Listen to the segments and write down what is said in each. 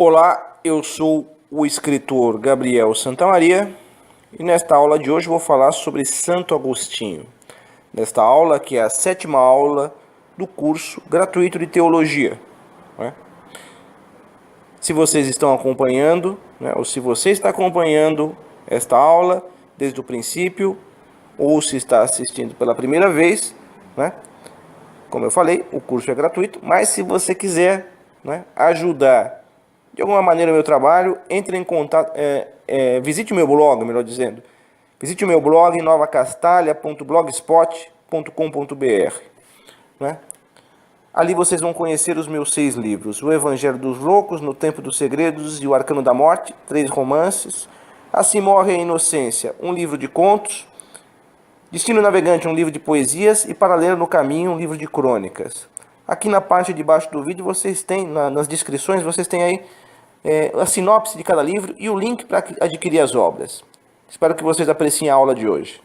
Olá, eu sou o escritor Gabriel Santamaria e nesta aula de hoje vou falar sobre Santo Agostinho. Nesta aula, que é a 7ª aula do curso gratuito de teologia. Se vocês estão acompanhando, ou se você está acompanhando esta aula desde o princípio, ou se está assistindo pela primeira vez, como eu falei, o curso é gratuito, mas se você quiser ajudar de alguma maneira o meu trabalho, entre em contato, visite o meu blog, melhor dizendo. Visite o meu blog novacastalha.blogspot.com.br. Ali vocês vão conhecer os meus 6 livros: O Evangelho dos Loucos, No Tempo dos Segredos e O Arcano da Morte, 3 romances. Assim Morre a Inocência, um livro de contos. Destino Navegante, um livro de poesias. E Paralelo no Caminho, um livro de crônicas. Aqui na parte de baixo do vídeo vocês têm, nas descrições, vocês têm aí a sinopse de cada livro e o link para adquirir as obras. Espero que vocês apreciem a aula de hoje.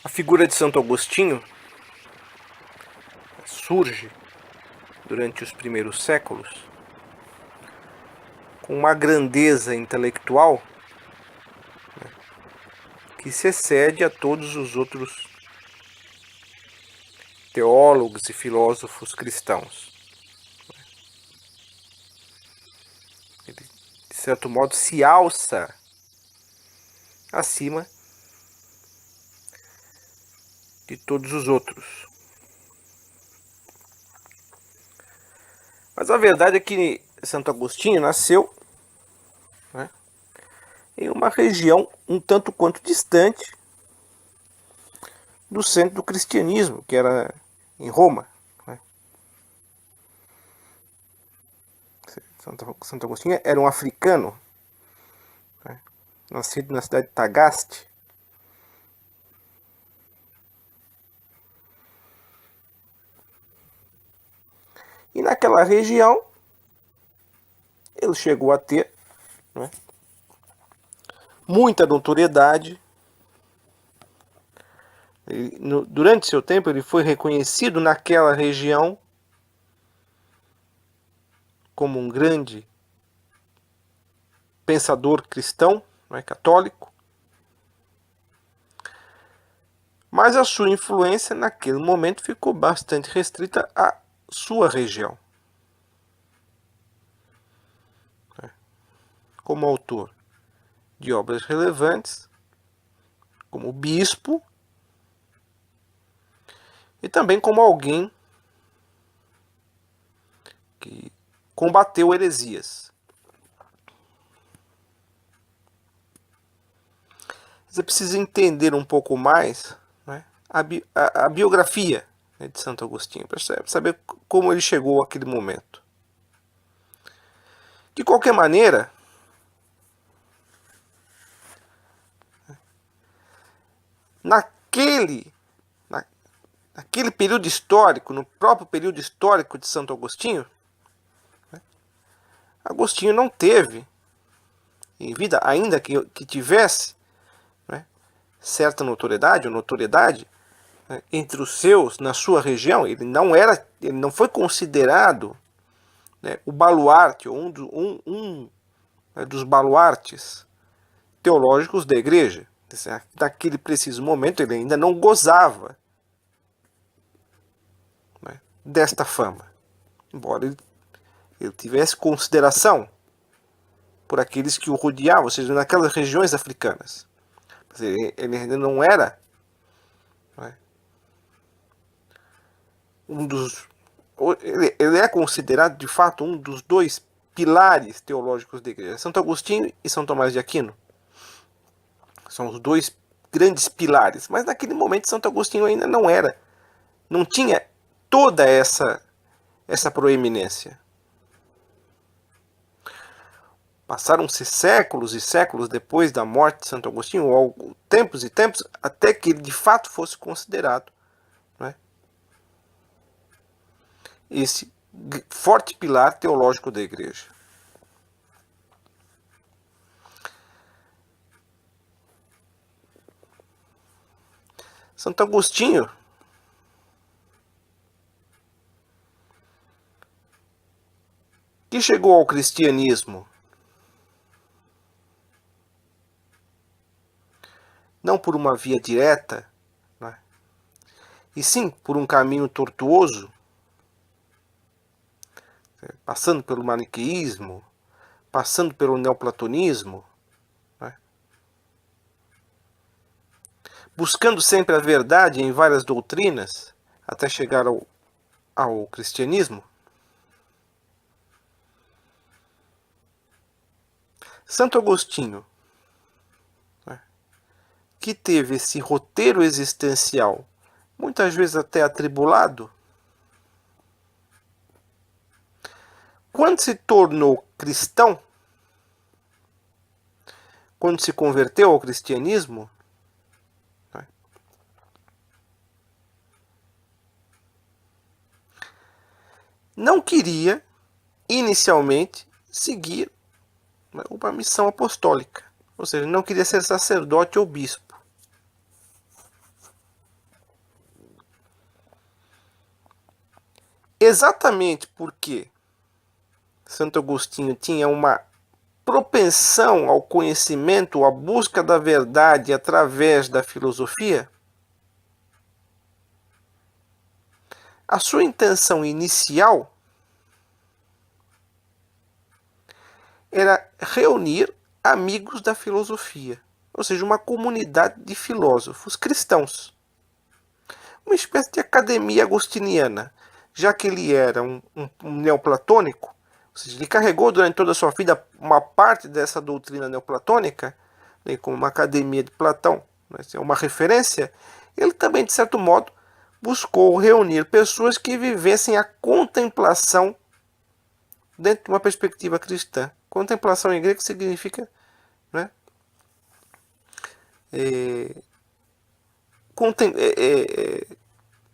A figura de Santo Agostinho surge durante os primeiros séculos com uma grandeza intelectual que se excede a todos os outros teólogos e filósofos cristãos. Ele, de certo modo, se alça acima de todos os outros. Mas a verdade é que Santo Agostinho nasceu em uma região um tanto quanto distante do centro do cristianismo, que era em Roma. Santo Agostinho era um africano, nascido na cidade de Tagaste. E naquela região ele chegou a ter muita notoriedade. Durante seu tempo ele foi reconhecido naquela região como um grande pensador cristão, católico. Mas a sua influência naquele momento ficou bastante restrita à sua região. Como autor de obras relevantes, como bispo, e também como alguém que combateu heresias. Você precisa entender um pouco mais a biografia de Santo Agostinho, para saber como ele chegou àquele momento. De qualquer maneira, naquele período histórico, no próprio período histórico de Santo Agostinho, Agostinho não teve em vida, ainda que tivesse certa notoriedade entre os seus, na sua região. Ele não foi considerado o baluarte, ou um dos baluartes teológicos da igreja. Naquele preciso momento ele ainda não gozava desta fama, embora ele tivesse consideração por aqueles que o rodeavam, ou seja, naquelas regiões africanas. Ele ainda não era ele é considerado de fato um dos 2 pilares teológicos da igreja. Santo Agostinho e São Tomás de Aquino são os 2 grandes pilares, mas naquele momento Santo Agostinho ainda não tinha toda essa proeminência. Passaram-se séculos e séculos depois da morte de Santo Agostinho, ou tempos e tempos, até que ele de fato fosse considerado esse forte pilar teológico da igreja. Santo Agostinho que chegou ao cristianismo não por uma via direta, né, e sim por um caminho tortuoso, passando pelo maniqueísmo, passando pelo neoplatonismo, né, buscando sempre a verdade em várias doutrinas, até chegar ao cristianismo. Santo Agostinho, né, que teve esse roteiro existencial, muitas vezes até atribulado, quando se tornou cristão, quando se converteu ao cristianismo, né, não queria inicialmente seguir, né, uma missão apostólica, ou seja, não queria ser sacerdote ou bispo. Exatamente porque Santo Agostinho tinha uma propensão ao conhecimento, à busca da verdade através da filosofia, a sua intenção inicial era reunir amigos da filosofia, ou seja, uma comunidade de filósofos cristãos, uma espécie de academia agostiniana, já que ele era um neoplatônico, ou seja, ele carregou durante toda a sua vida uma parte dessa doutrina neoplatônica, né, como uma academia de Platão, né, uma referência. Ele também, de certo modo, buscou reunir pessoas que vivessem a contemplação dentro de uma perspectiva cristã. Contemplação em grego significa, né,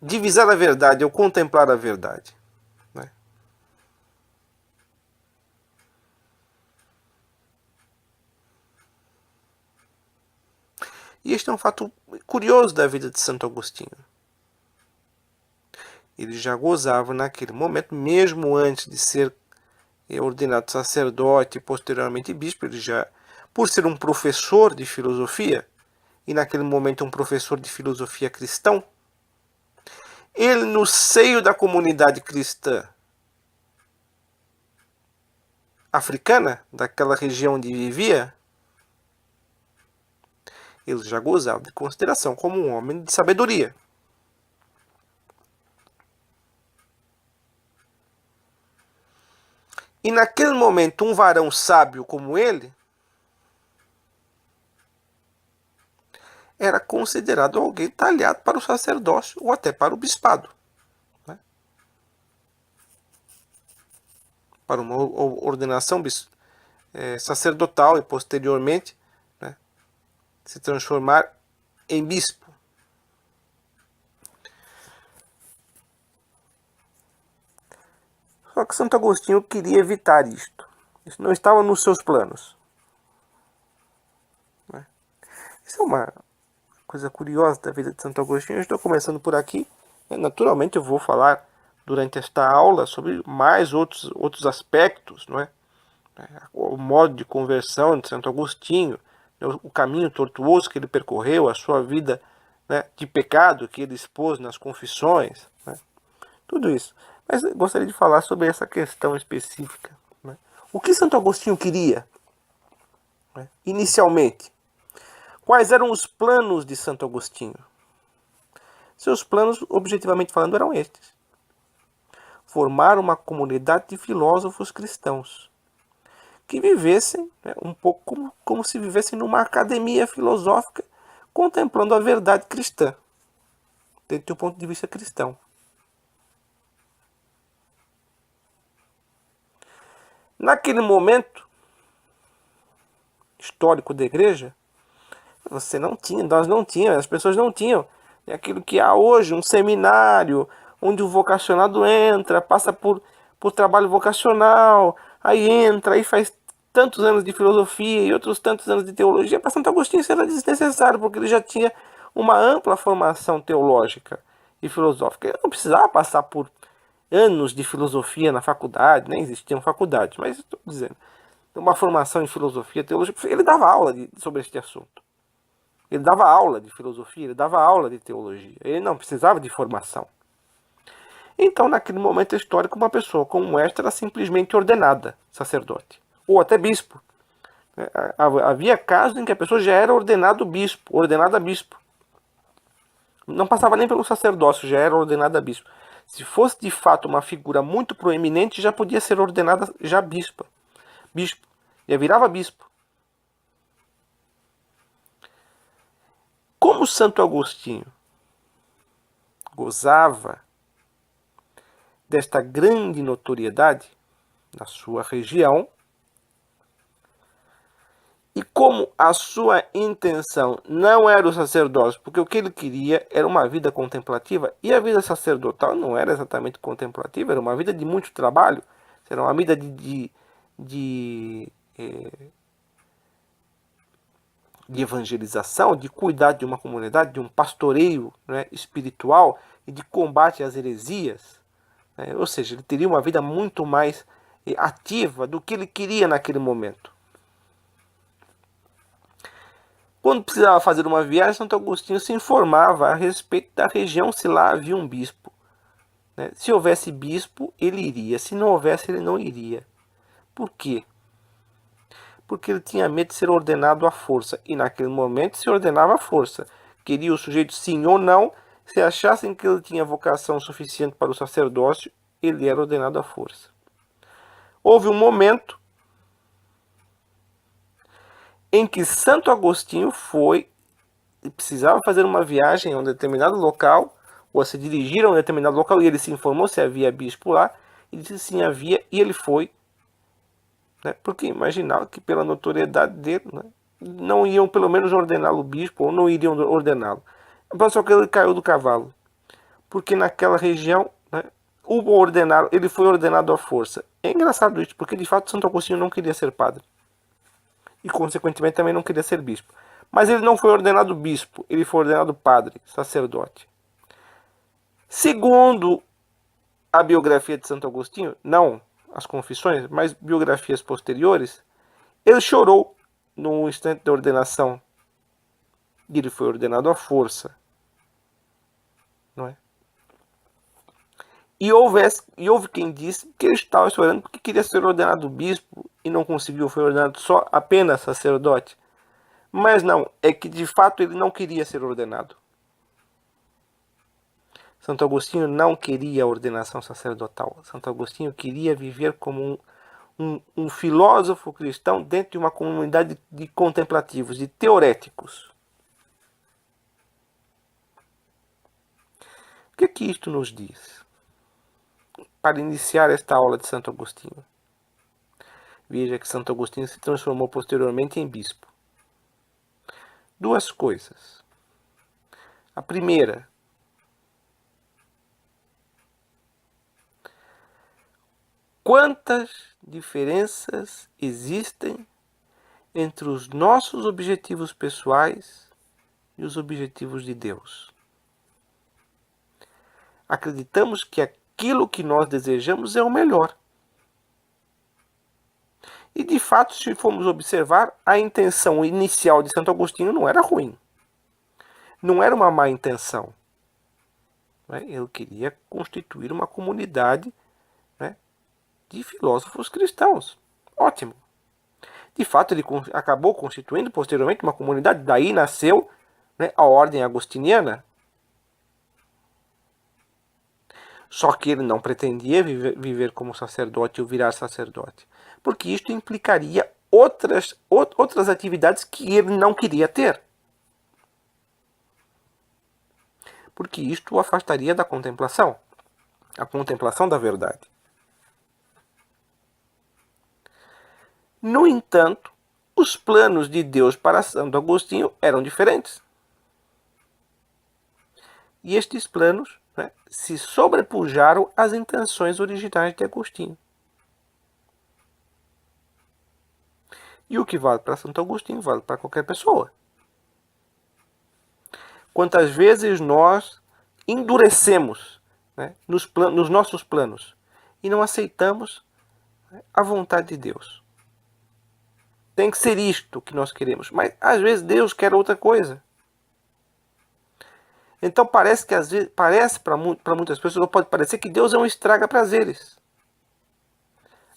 divisar a verdade ou contemplar a verdade. Né? E este é um fato curioso da vida de Santo Agostinho. Ele já gozava naquele momento, mesmo antes de ser ordenado sacerdote e posteriormente bispo, ele já, por ser um professor de filosofia, e naquele momento um professor de filosofia cristão, ele, no seio da comunidade cristã africana, daquela região onde vivia, ele já gozava de consideração como um homem de sabedoria. E naquele momento, um varão sábio como ele era considerado alguém talhado para o sacerdócio ou até para o bispado, né? Para uma ordenação sacerdotal e posteriormente, né, se transformar em bispo. Só que Santo Agostinho queria evitar isto. Isso não estava nos seus planos. Né? Isso é uma coisa curiosa da vida de Santo Agostinho. Eu estou começando por aqui. Naturalmente eu vou falar durante esta aula sobre mais outros aspectos, não é? O modo de conversão de Santo Agostinho, o caminho tortuoso que ele percorreu, a sua vida, né, de pecado que ele expôs nas confissões, né? Tudo isso. Mas eu gostaria de falar sobre essa questão específica. Né? O que Santo Agostinho queria, né, inicialmente? Quais eram os planos de Santo Agostinho? Seus planos, objetivamente falando, eram estes: formar uma comunidade de filósofos cristãos que vivessem, né, um pouco como se vivessem numa academia filosófica, contemplando a verdade cristã, desde o ponto de vista cristão. Naquele momento histórico da igreja, nós não tínhamos, as pessoas não tinham aquilo que há hoje, um seminário, onde o vocacionado entra, passa por trabalho vocacional, aí entra, aí faz tantos anos de filosofia e outros tantos anos de teologia. Para Santo Agostinho isso era desnecessário, porque ele já tinha uma ampla formação teológica e filosófica. Ele não precisava passar por anos de filosofia na faculdade, nem existiam faculdades, mas estou dizendo, uma formação em filosofia, teologia. Ele dava aula sobre este assunto. Ele dava aula de filosofia, ele dava aula de teologia. Ele não precisava de formação. Então, naquele momento histórico, uma pessoa como esta era simplesmente ordenada sacerdote, ou até bispo. Havia casos em que a pessoa já era ordenada bispo. Não passava nem pelo sacerdócio, já era ordenada bispo. Se fosse de fato uma figura muito proeminente, já podia ser ordenada já bispo. Já virava bispo. Como Santo Agostinho gozava desta grande notoriedade na sua região, e como a sua intenção não era o sacerdócio, porque o que ele queria era uma vida contemplativa, e a vida sacerdotal não era exatamente contemplativa, era uma vida de muito trabalho, era uma vida de evangelização, de cuidar de uma comunidade, de um pastoreio, né, espiritual e de combate às heresias. Né? Ou seja, ele teria uma vida muito mais ativa do que ele queria naquele momento. Quando precisava fazer uma viagem, Santo Agostinho se informava a respeito da região se lá havia um bispo. Né? Se houvesse bispo, ele iria. Se não houvesse, ele não iria. Por quê? Porque ele tinha medo de ser ordenado à força. E naquele momento se ordenava à força. Queria o sujeito sim ou não. Se achassem que ele tinha vocação suficiente para o sacerdócio, ele era ordenado à força. Houve um momento em que Santo Agostinho precisava fazer uma viagem a um determinado local, ou a se dirigir a um determinado local, e ele se informou se havia bispo lá, e disse sim, havia, e ele foi, né, porque imaginava que pela notoriedade dele, né, não iam pelo menos ordená-lo bispo, ou não iriam ordená-lo. Só que ele caiu do cavalo, porque naquela região, né, ele foi ordenado à força. É engraçado isso, porque de fato Santo Agostinho não queria ser padre. E consequentemente também não queria ser bispo. Mas ele não foi ordenado bispo, ele foi ordenado padre, sacerdote. Segundo a biografia de Santo Agostinho, não as confissões, mas biografias posteriores, ele chorou no instante da ordenação. E ele foi ordenado à força. Não é? E houve quem disse que ele estava chorando porque queria ser ordenado bispo e não conseguiu, foi ordenado só apenas sacerdote. Mas não, é que de fato ele não queria ser ordenado. Santo Agostinho não queria a ordenação sacerdotal. Santo Agostinho queria viver como um filósofo cristão dentro de uma comunidade de contemplativos, de teoréticos. O que é que isto nos diz? Para iniciar esta aula de Santo Agostinho. Veja que Santo Agostinho se transformou posteriormente em bispo. Duas coisas. A primeira, quantas diferenças existem entre os nossos objetivos pessoais e os objetivos de Deus. Acreditamos que aquilo que nós desejamos é o melhor. E de fato, se formos observar, a intenção inicial de Santo Agostinho não era ruim. Não era uma má intenção. Ele queria constituir uma comunidade, né, de filósofos cristãos. Ótimo. De fato, ele acabou constituindo posteriormente uma comunidade. Daí nasceu, né, a ordem agostiniana. Só que ele não pretendia viver como sacerdote ou virar sacerdote. Porque isto implicaria outras atividades que ele não queria ter. Porque isto o afastaria da contemplação. A contemplação da verdade. No entanto, os planos de Deus para Santo Agostinho eram diferentes. E estes planos, né, se sobrepujaram às intenções originais de Agostinho. E o que vale para Santo Agostinho vale para qualquer pessoa. quantas vezes nós endurecemos, né, nos nossos planos e não aceitamos, né, a vontade de Deus. Tem que ser isto que nós queremos, mas às vezes Deus quer outra coisa. Então parece que às vezes, parece para muitas pessoas, pode parecer que Deus é um estraga-prazeres.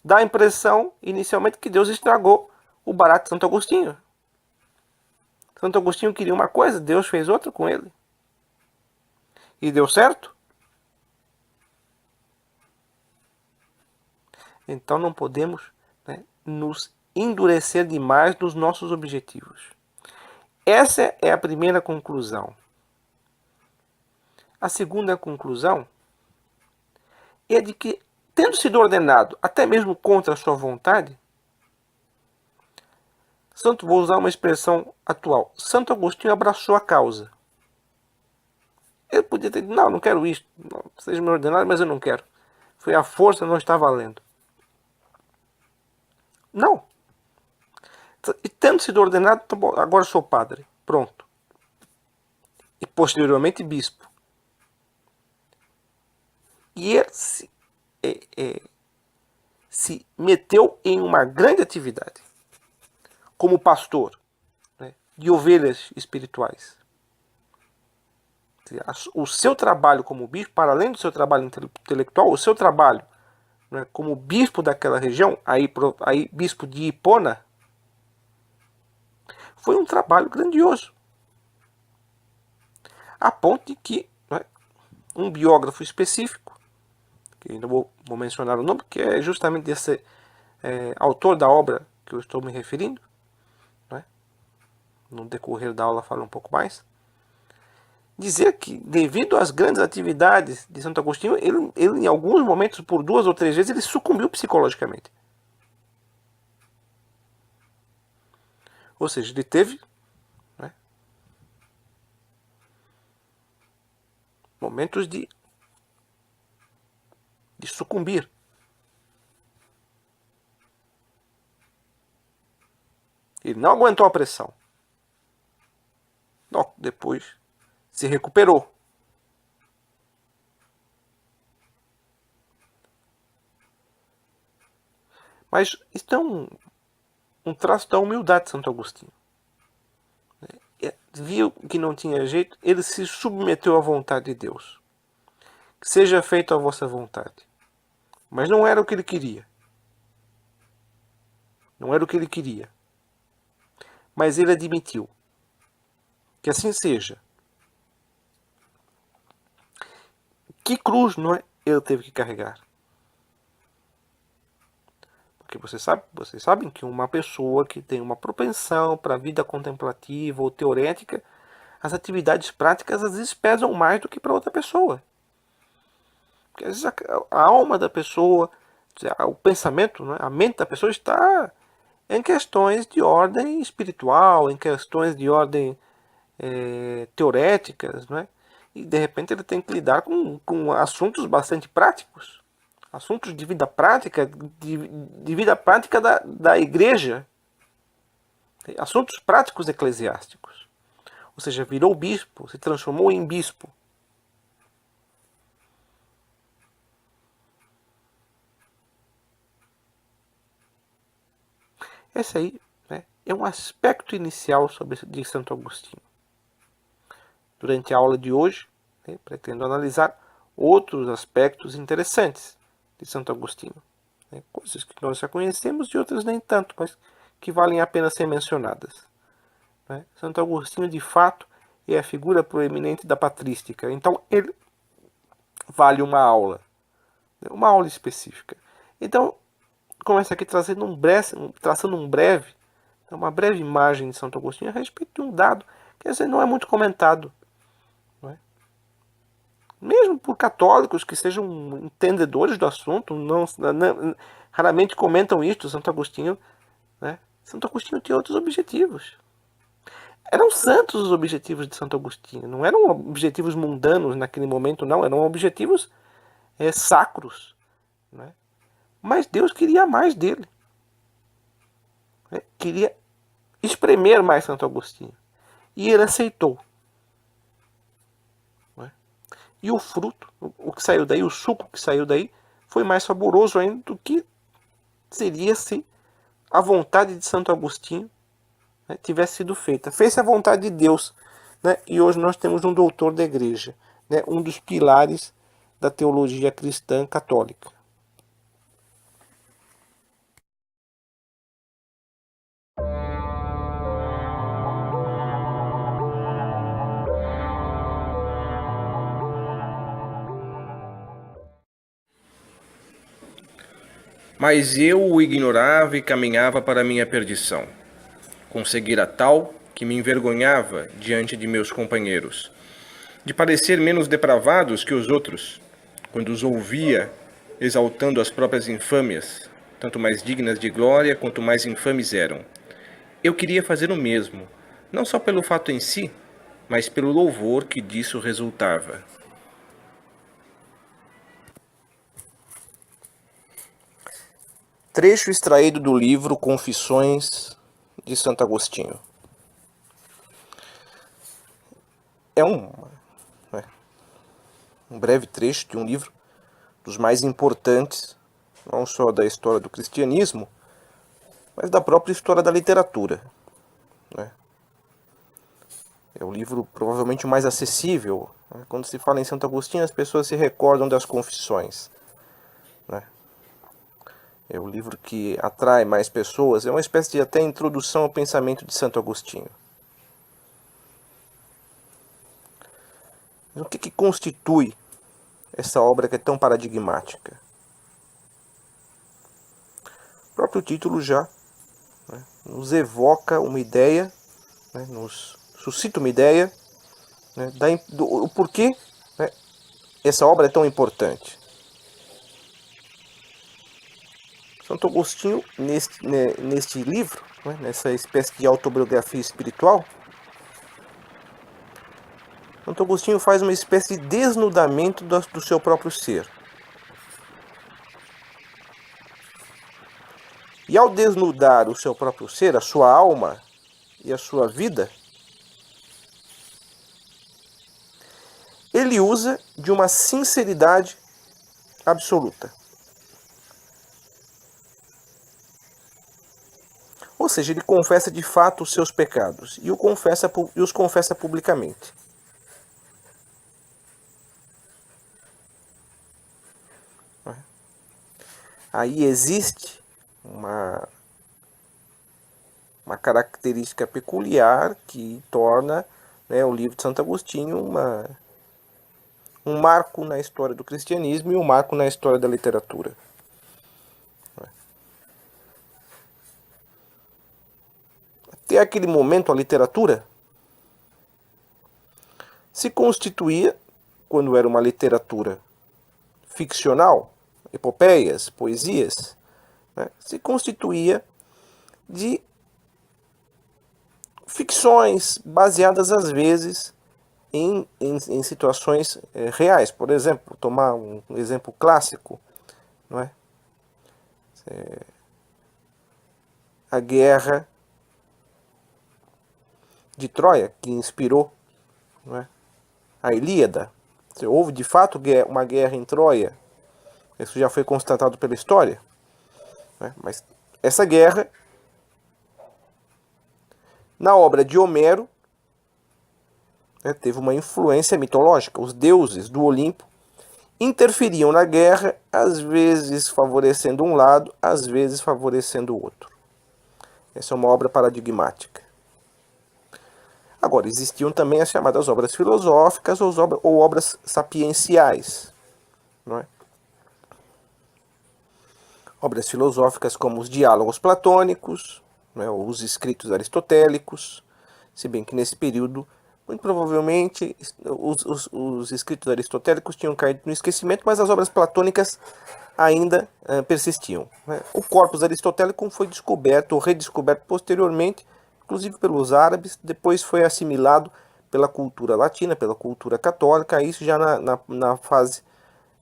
Dá a impressão, inicialmente, que Deus estragou o barato de Santo Agostinho. Santo Agostinho queria uma coisa, Deus fez outra com ele. E deu certo? Então não podemos, né, nos endurecer demais nos nossos objetivos. Essa é a primeira conclusão. A segunda conclusão é de que, tendo sido ordenado até mesmo contra a sua vontade, vou usar uma expressão atual, Santo Agostinho abraçou a causa. Ele podia ter dito, não quero isso, seja me ordenado, mas eu não quero. Foi a força, não está valendo. Não. E tendo sido ordenado, agora sou padre. Pronto. E posteriormente bispo. E ele se meteu em uma grande atividade como pastor, né, de ovelhas espirituais. O seu trabalho como bispo, para além do seu trabalho intelectual, o seu trabalho, né, como bispo daquela região, aí bispo de Hipona, foi um trabalho grandioso. A ponto de que, né, um biógrafo específico, que ainda vou mencionar o nome, que é justamente esse autor da obra que eu estou me referindo, né, no decorrer da aula falo um pouco mais, dizer que, devido às grandes atividades de Santo Agostinho, ele em alguns momentos, por 2 ou 3 vezes, ele sucumbiu psicologicamente. Ou seja, ele teve, né, momentos de sucumbir. Ele não aguentou a pressão. Não, depois se recuperou. Mas isso é um traço da humildade de Santo Agostinho. Viu que não tinha jeito, ele se submeteu à vontade de Deus. Que seja feita a vossa vontade. Mas não era o que ele queria. Não era o que ele queria. Mas ele admitiu. Que assim seja. Que cruz, não é? Ele teve que carregar. Porque vocês sabem que uma pessoa que tem uma propensão para a vida contemplativa ou teorética, as atividades práticas às vezes pesam mais do que para outra pessoa. Porque às vezes a alma da pessoa, o pensamento, né, a mente da pessoa está em questões de ordem espiritual, em questões de ordem teoréticas, né? E de repente ele tem que lidar com assuntos bastante práticos, assuntos de vida prática, de vida prática da igreja, assuntos práticos eclesiásticos. Ou seja, virou bispo, se transformou em bispo. Esse aí, né, é um aspecto inicial de Santo Agostinho. Durante a aula de hoje, né, pretendo analisar outros aspectos interessantes de Santo Agostinho. Né, coisas que nós já conhecemos e outras nem tanto, mas que valem a pena ser mencionadas. Né? Santo Agostinho, de fato, é a figura proeminente da patrística. Então, ele vale uma aula específica. Então, começa aqui traçando uma breve imagem de Santo Agostinho a respeito de um dado que às vezes não é muito comentado. Não é? Mesmo por católicos que sejam entendedores do assunto, raramente comentam isto. Santo Agostinho, né? Santo Agostinho tinha outros objetivos. Eram santos os objetivos de Santo Agostinho. Não eram objetivos mundanos naquele momento, não. Eram objetivos sacros. Né? Mas Deus queria mais dele. Né? Queria espremer mais Santo Agostinho. E ele aceitou. E o fruto, o que saiu daí, o suco que saiu daí, foi mais saboroso ainda do que seria se a vontade de Santo Agostinho, né, tivesse sido feita. Fez-se a vontade de Deus, né, e hoje nós temos um doutor da igreja, né, um dos pilares da teologia cristã católica. Mas eu o ignorava e caminhava para a minha perdição. Conseguira tal que me envergonhava diante de meus companheiros, de parecer menos depravados que os outros, quando os ouvia exaltando as próprias infâmias, tanto mais dignas de glória quanto mais infames eram. Eu queria fazer o mesmo, não só pelo fato em si, mas pelo louvor que disso resultava. Trecho extraído do livro Confissões de Santo Agostinho. É né, um breve trecho de um livro dos mais importantes, não só da história do cristianismo, mas da própria história da literatura. Né? É o livro provavelmente o mais acessível. Né? Quando se fala em Santo Agostinho, as pessoas se recordam das Confissões. Né? É o livro que atrai mais pessoas, é uma espécie de até introdução ao pensamento de Santo Agostinho. Mas o que constitui essa obra que é tão paradigmática? O próprio título já, né, nos evoca uma ideia, né, nos suscita uma ideia, né, do porquê, né, essa obra é tão importante. Santo Agostinho, neste livro, né, nessa espécie de autobiografia espiritual, Santo Agostinho faz uma espécie de desnudamento do seu próprio ser. E ao desnudar o seu próprio ser, a sua alma e a sua vida, ele usa de uma sinceridade absoluta. Ou seja, ele confessa de fato os seus pecados e os confessa publicamente. Aí existe uma característica peculiar que torna, né, o livro de Santo Agostinho um marco na história do cristianismo e um marco na história da literatura. Até aquele momento, a literatura se constituía, quando era uma literatura ficcional, epopeias, poesias, né, se constituía de ficções baseadas às vezes em situações reais. Por exemplo, tomar um exemplo clássico, não é? A guerra de Troia, que inspirou, não é, a Ilíada. Houve de fato uma guerra em Troia. Isso já foi constatado pela história. Né? Mas essa guerra, na obra de Homero, né, teve uma influência mitológica. Os deuses do Olimpo interferiam na guerra, às vezes favorecendo um lado, às vezes favorecendo o outro. Essa é uma obra paradigmática. Agora, existiam também as chamadas obras filosóficas ou obras sapienciais. Não é? Obras filosóficas como os diálogos platônicos, né, ou os escritos aristotélicos, se bem que nesse período, muito provavelmente, os escritos aristotélicos tinham caído no esquecimento, mas as obras platônicas ainda persistiam. Né? O corpus aristotélico foi descoberto ou redescoberto posteriormente, inclusive pelos árabes, depois foi assimilado pela cultura latina, pela cultura católica, isso já na fase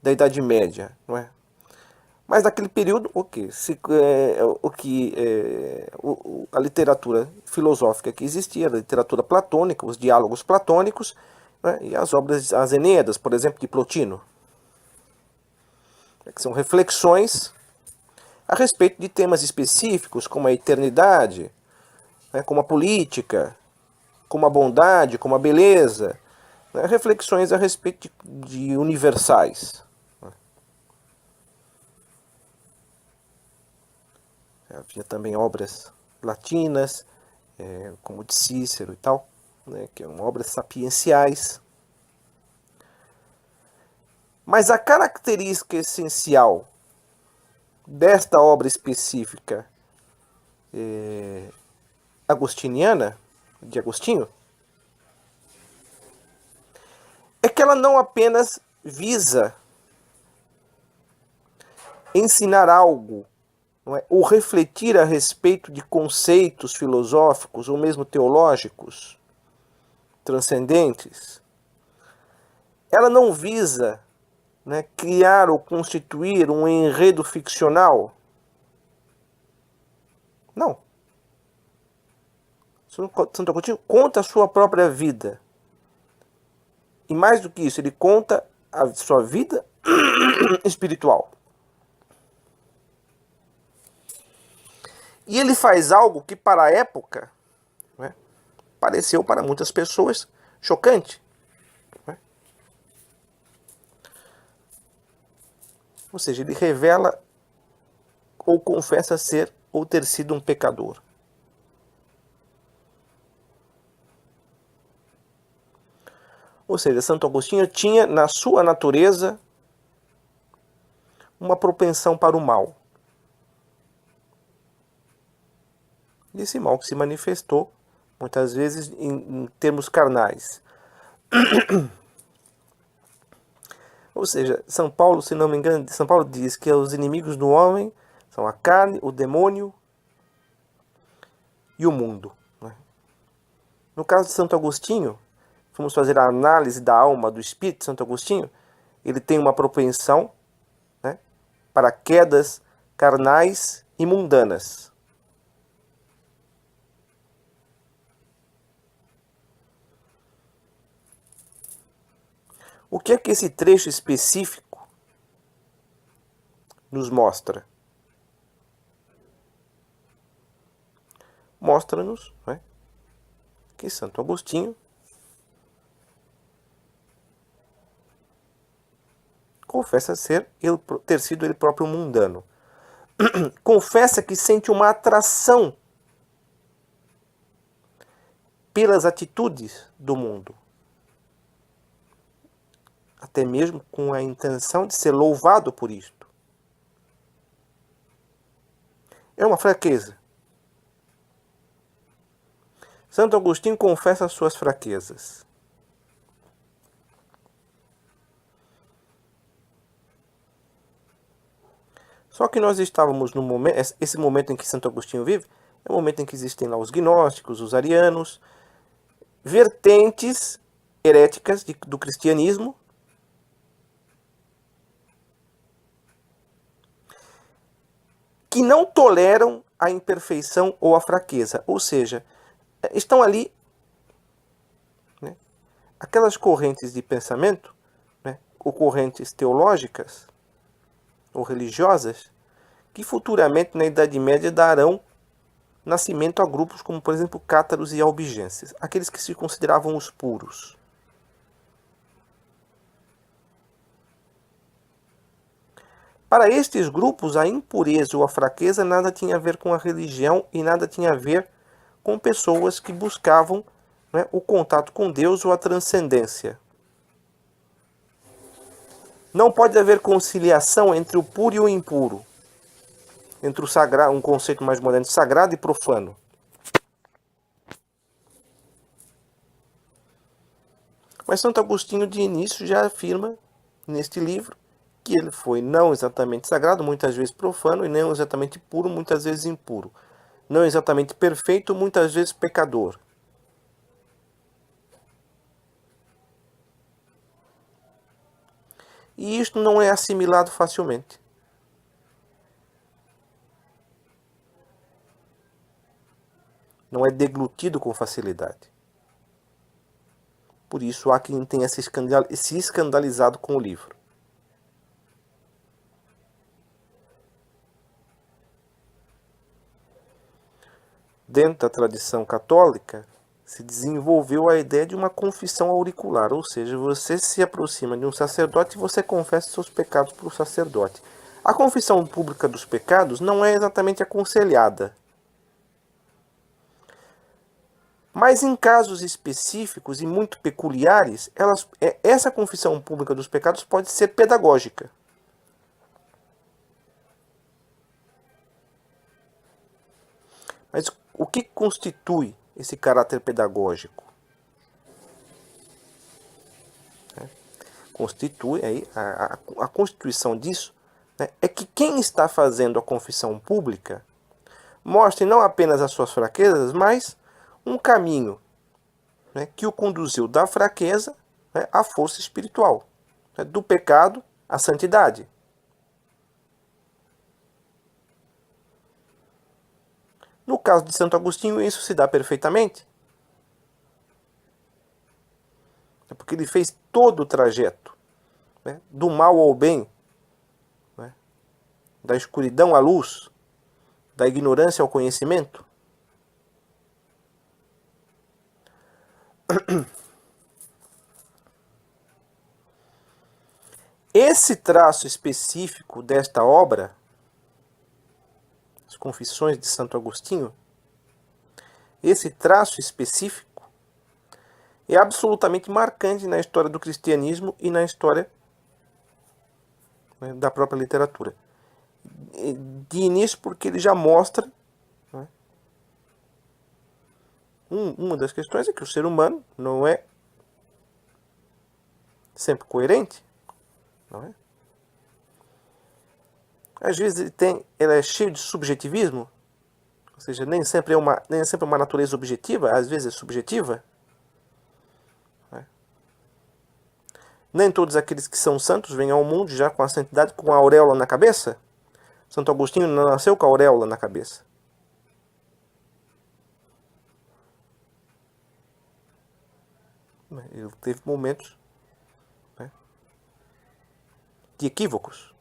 da Idade Média. Não é? Mas naquele período, a literatura filosófica que existia, a literatura platônica, os diálogos platônicos, né? E as obras, as Eneadas, por exemplo, de Plotino, que são reflexões a respeito de temas específicos, como a eternidade, né? Como a política, como a bondade, como a beleza, né? Reflexões a respeito de universais. Havia também obras latinas, como de Cícero e tal, né? Que eram obras sapienciais. Mas a característica essencial desta obra específica agostiniana, de Agostinho, é que ela não apenas visa ensinar algo, não é? Ou refletir a respeito de conceitos filosóficos ou mesmo teológicos transcendentes. Ela não visa, né, criar ou constituir um enredo ficcional. Não. Santo Agostinho conta a sua própria vida. E mais do que isso, ele conta a sua vida espiritual. E ele faz algo que para a época, né, pareceu para muitas pessoas chocante. Né? Ou seja, ele revela ou confessa ser ou ter sido um pecador. Ou seja, Santo Agostinho tinha na sua natureza uma propensão para o mal. E esse mal que se manifestou, muitas vezes, em termos carnais. Ou seja, São Paulo, se não me engano, São Paulo diz que os inimigos do homem são a carne, o demônio e o mundo. Né? No caso de Santo Agostinho, vamos fazer a análise da alma, do espírito de Santo Agostinho, ele tem uma propensão, né, para quedas carnais e mundanas. O que é que esse trecho específico nos mostra? Mostra-nos, né, que Santo Agostinho confessa ter sido ele próprio mundano. Confessa que sente uma atração pelas atitudes do mundo. Até mesmo com a intenção de ser louvado por isto. É uma fraqueza. Santo Agostinho confessa as suas fraquezas. Só que nós estávamos no momento, esse momento em que Santo Agostinho vive, é o momento em que existem lá os gnósticos, os arianos, vertentes heréticas do cristianismo, que não toleram a imperfeição ou a fraqueza. Ou seja, estão ali, né, aquelas correntes de pensamento, né, ou correntes teológicas ou religiosas, que futuramente na Idade Média darão nascimento a grupos como, por exemplo, cátaros e albigenses, aqueles que se consideravam os puros. Para estes grupos, a impureza ou a fraqueza nada tinha a ver com a religião e nada tinha a ver com pessoas que buscavam, né, o contato com Deus ou a transcendência. Não pode haver conciliação entre o puro e o impuro, entre o sagrado, um conceito mais moderno, sagrado e profano. Mas Santo Agostinho de início já afirma neste livro que ele foi não exatamente sagrado, muitas vezes profano, e não exatamente puro, muitas vezes impuro. Não exatamente perfeito, muitas vezes pecador. E isto não é assimilado facilmente. Não é deglutido com facilidade. Por isso há quem tenha se escandalizado com o livro. Dentro da tradição católica, se desenvolveu a ideia de uma confissão auricular, ou seja, você se aproxima de um sacerdote e você confessa seus pecados para o sacerdote. A confissão pública dos pecados não é exatamente aconselhada. Mas em casos específicos e muito peculiares, essa confissão pública dos pecados pode ser pedagógica. Mas o que constitui esse caráter pedagógico? Constitui aí a constituição disso, né, é que quem está fazendo a confissão pública mostre não apenas as suas fraquezas, mas um caminho, né, que o conduziu da fraqueza, né, à força espiritual, né, do pecado à santidade. No caso de Santo Agostinho, isso se dá perfeitamente. É porque ele fez todo o trajeto, né, do mal ao bem, né, da escuridão à luz, da ignorância ao conhecimento. Esse traço específico desta obra, as Confissões de Santo Agostinho, esse traço específico é absolutamente marcante na história do cristianismo e na história, né, da própria literatura. De início, porque ele já mostra, né, uma das questões é que o ser humano não é sempre coerente. Não é? Às vezes ele é cheio de subjetivismo, ou seja, nem sempre é uma natureza objetiva, às vezes é subjetiva. Né? Nem todos aqueles que são santos vêm ao mundo já com a santidade, com a auréola na cabeça. Santo Agostinho não nasceu com a auréola na cabeça. Ele teve momentos, né, de equívocos.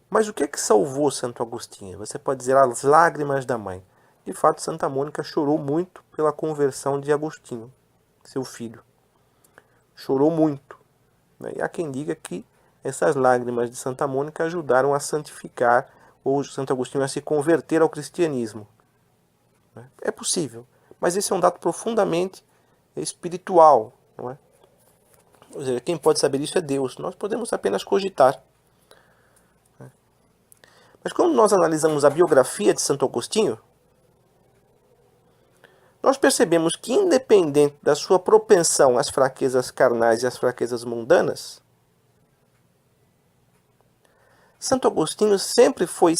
Mas o que é que salvou Santo Agostinho? Você pode dizer as lágrimas da mãe. De fato, Santa Mônica chorou muito pela conversão de Agostinho, seu filho. Chorou muito. Né? E há quem diga que essas lágrimas de Santa Mônica ajudaram a santificar, ou Santo Agostinho a se converter ao cristianismo. Né? É possível, mas esse é um dado profundamente espiritual. Não é? Ou seja, quem pode saber isso é Deus. Nós podemos apenas cogitar. Mas quando nós analisamos a biografia de Santo Agostinho, nós percebemos que, independente da sua propensão às fraquezas carnais e às fraquezas mundanas, Santo Agostinho sempre foi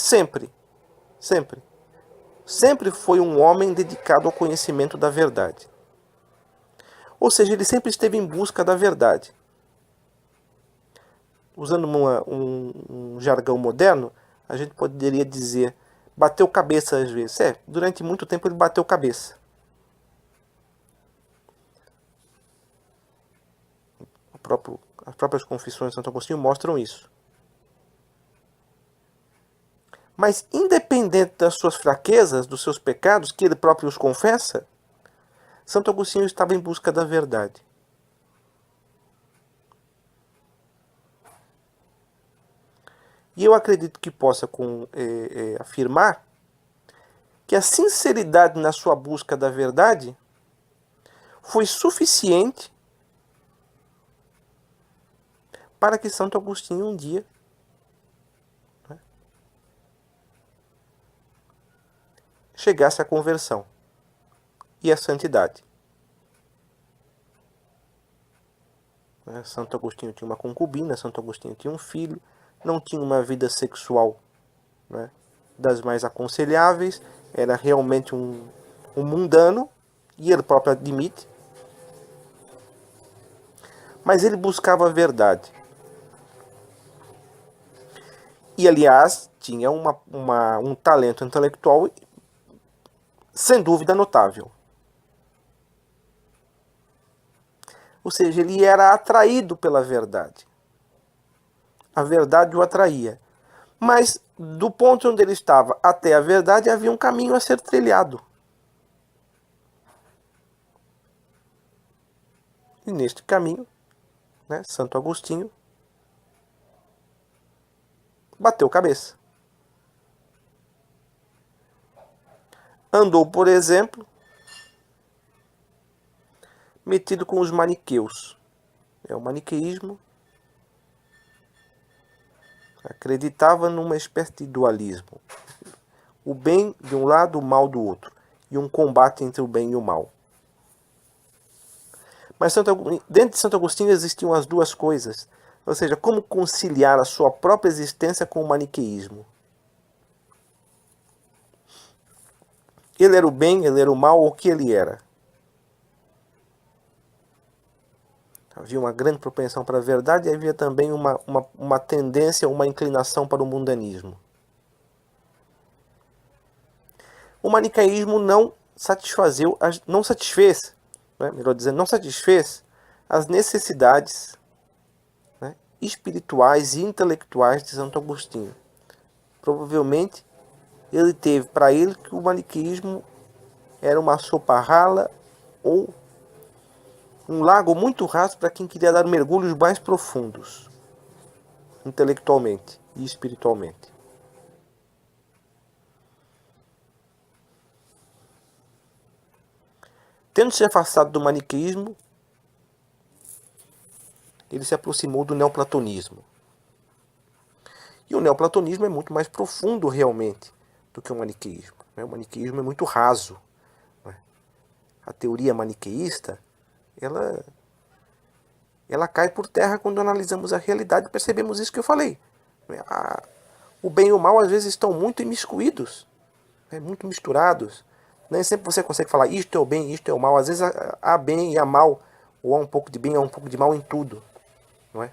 um homem dedicado ao conhecimento da verdade. Ou seja, ele sempre esteve em busca da verdade. Usando um jargão moderno, a gente poderia dizer, bateu cabeça às vezes. Durante muito tempo ele bateu cabeça. As próprias confissões de Santo Agostinho mostram isso. Mas independente das suas fraquezas, dos seus pecados, que ele próprio os confessa, Santo Agostinho estava em busca da verdade. E eu acredito que possa afirmar que a sinceridade na sua busca da verdade foi suficiente para que Santo Agostinho um dia, né, chegasse à conversão e à santidade. Santo Agostinho tinha uma concubina, Santo Agostinho tinha um filho, não tinha uma vida sexual, né, das mais aconselháveis, era realmente um mundano, e ele próprio admite, mas ele buscava a verdade. E, aliás, tinha um talento intelectual sem dúvida notável. Ou seja, ele era atraído pela verdade. A verdade o atraía. Mas do ponto onde ele estava até a verdade havia um caminho a ser trilhado. E neste caminho, né, Santo Agostinho bateu cabeça. Andou, por exemplo, metido com os maniqueus. O maniqueísmo acreditava numa espécie de dualismo. O bem de um lado, o mal do outro. E um combate entre o bem e o mal. Mas dentro de Santo Agostinho existiam as duas coisas. Ou seja, como conciliar a sua própria existência com o maniqueísmo. Ele era o bem, ele era o mal, o que ele era? Havia uma grande propensão para a verdade e havia também uma tendência, uma inclinação para o mundanismo. O maniqueísmo não satisfez, né, melhor dizendo, não satisfez as necessidades, né, espirituais e intelectuais de Santo Agostinho. Provavelmente ele teve para ele que o maniqueísmo era uma sopa rala ou um lago muito raso para quem queria dar mergulhos mais profundos, intelectualmente e espiritualmente. Tendo se afastado do maniqueísmo, ele se aproximou do neoplatonismo. E o neoplatonismo é muito mais profundo realmente do que o maniqueísmo. O maniqueísmo é muito raso. A teoria maniqueísta, ela cai por terra quando analisamos a realidade e percebemos isso que eu falei. O bem e o mal às vezes estão muito imiscuídos, muito misturados. Nem sempre você consegue falar isto é o bem, isto é o mal. Às vezes há bem e há mal, ou há um pouco de bem, há um pouco de mal em tudo. Não é?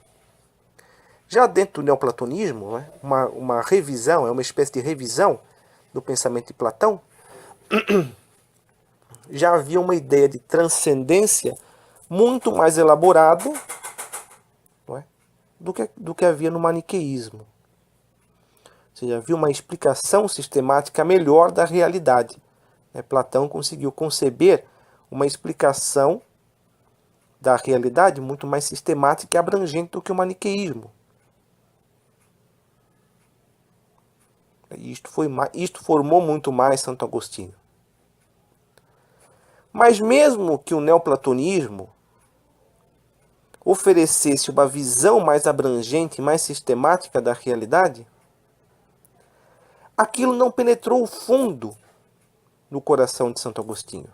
Já dentro do neoplatonismo, não é? uma revisão, é uma espécie de revisão do pensamento de Platão, já havia uma ideia de transcendência muito mais elaborada, não é? do que havia no maniqueísmo. Ou seja, havia uma explicação sistemática melhor da realidade. Platão conseguiu conceber uma explicação da realidade muito mais sistemática e abrangente do que o maniqueísmo. Isto formou muito mais Santo Agostinho. Mas mesmo que o neoplatonismo oferecesse uma visão mais abrangente e mais sistemática da realidade, aquilo não penetrou o fundo no coração de Santo Agostinho.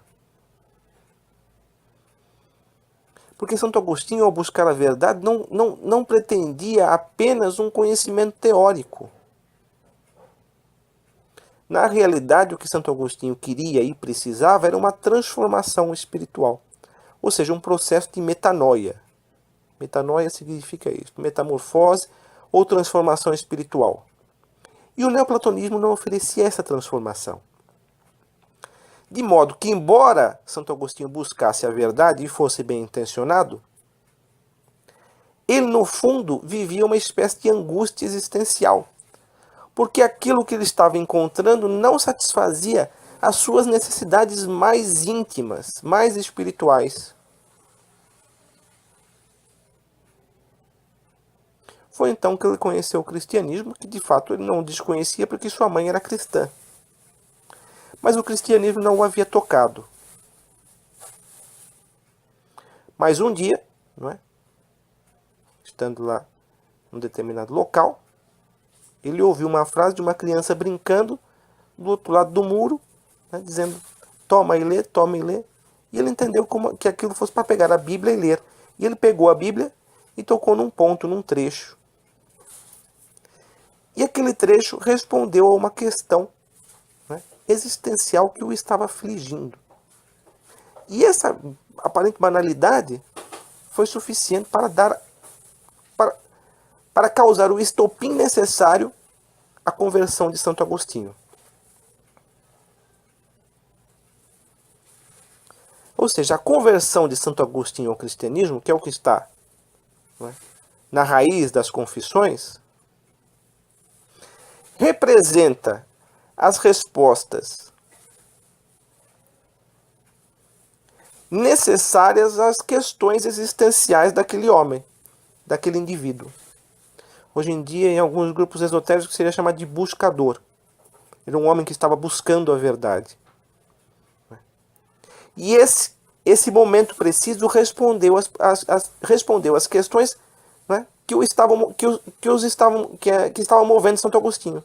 Porque Santo Agostinho, ao buscar a verdade, não pretendia apenas um conhecimento teórico. Na realidade, o que Santo Agostinho queria e precisava era uma transformação espiritual. Ou seja, um processo de metanoia. Metanoia significa isso, metamorfose ou transformação espiritual. E o neoplatonismo não oferecia essa transformação. De modo que, embora Santo Agostinho buscasse a verdade e fosse bem intencionado, ele, no fundo, vivia uma espécie de angústia existencial, porque aquilo que ele estava encontrando não satisfazia as suas necessidades mais íntimas, mais espirituais. Foi então que ele conheceu o cristianismo, que de fato ele não desconhecia porque sua mãe era cristã. Mas o cristianismo não o havia tocado. Mas um dia, não é? Estando lá num determinado local, ele ouviu uma frase de uma criança brincando do outro lado do muro, né, dizendo, toma e lê, toma e lê. E ele entendeu que aquilo fosse para pegar a Bíblia e ler. E ele pegou a Bíblia e tocou num ponto, num trecho. E aquele trecho respondeu a uma questão, né, existencial que o estava afligindo. E essa aparente banalidade foi suficiente para causar o estopim necessário à conversão de Santo Agostinho. Ou seja, a conversão de Santo Agostinho ao cristianismo, que é o que está, né, na raiz das confissões, representa as respostas necessárias às questões existenciais daquele homem, daquele indivíduo. Hoje em dia, em alguns grupos esotéricos, seria chamado de buscador. Era um homem que estava buscando a verdade. E esse momento preciso respondeu às questões, né, que estavam movendo Santo Agostinho.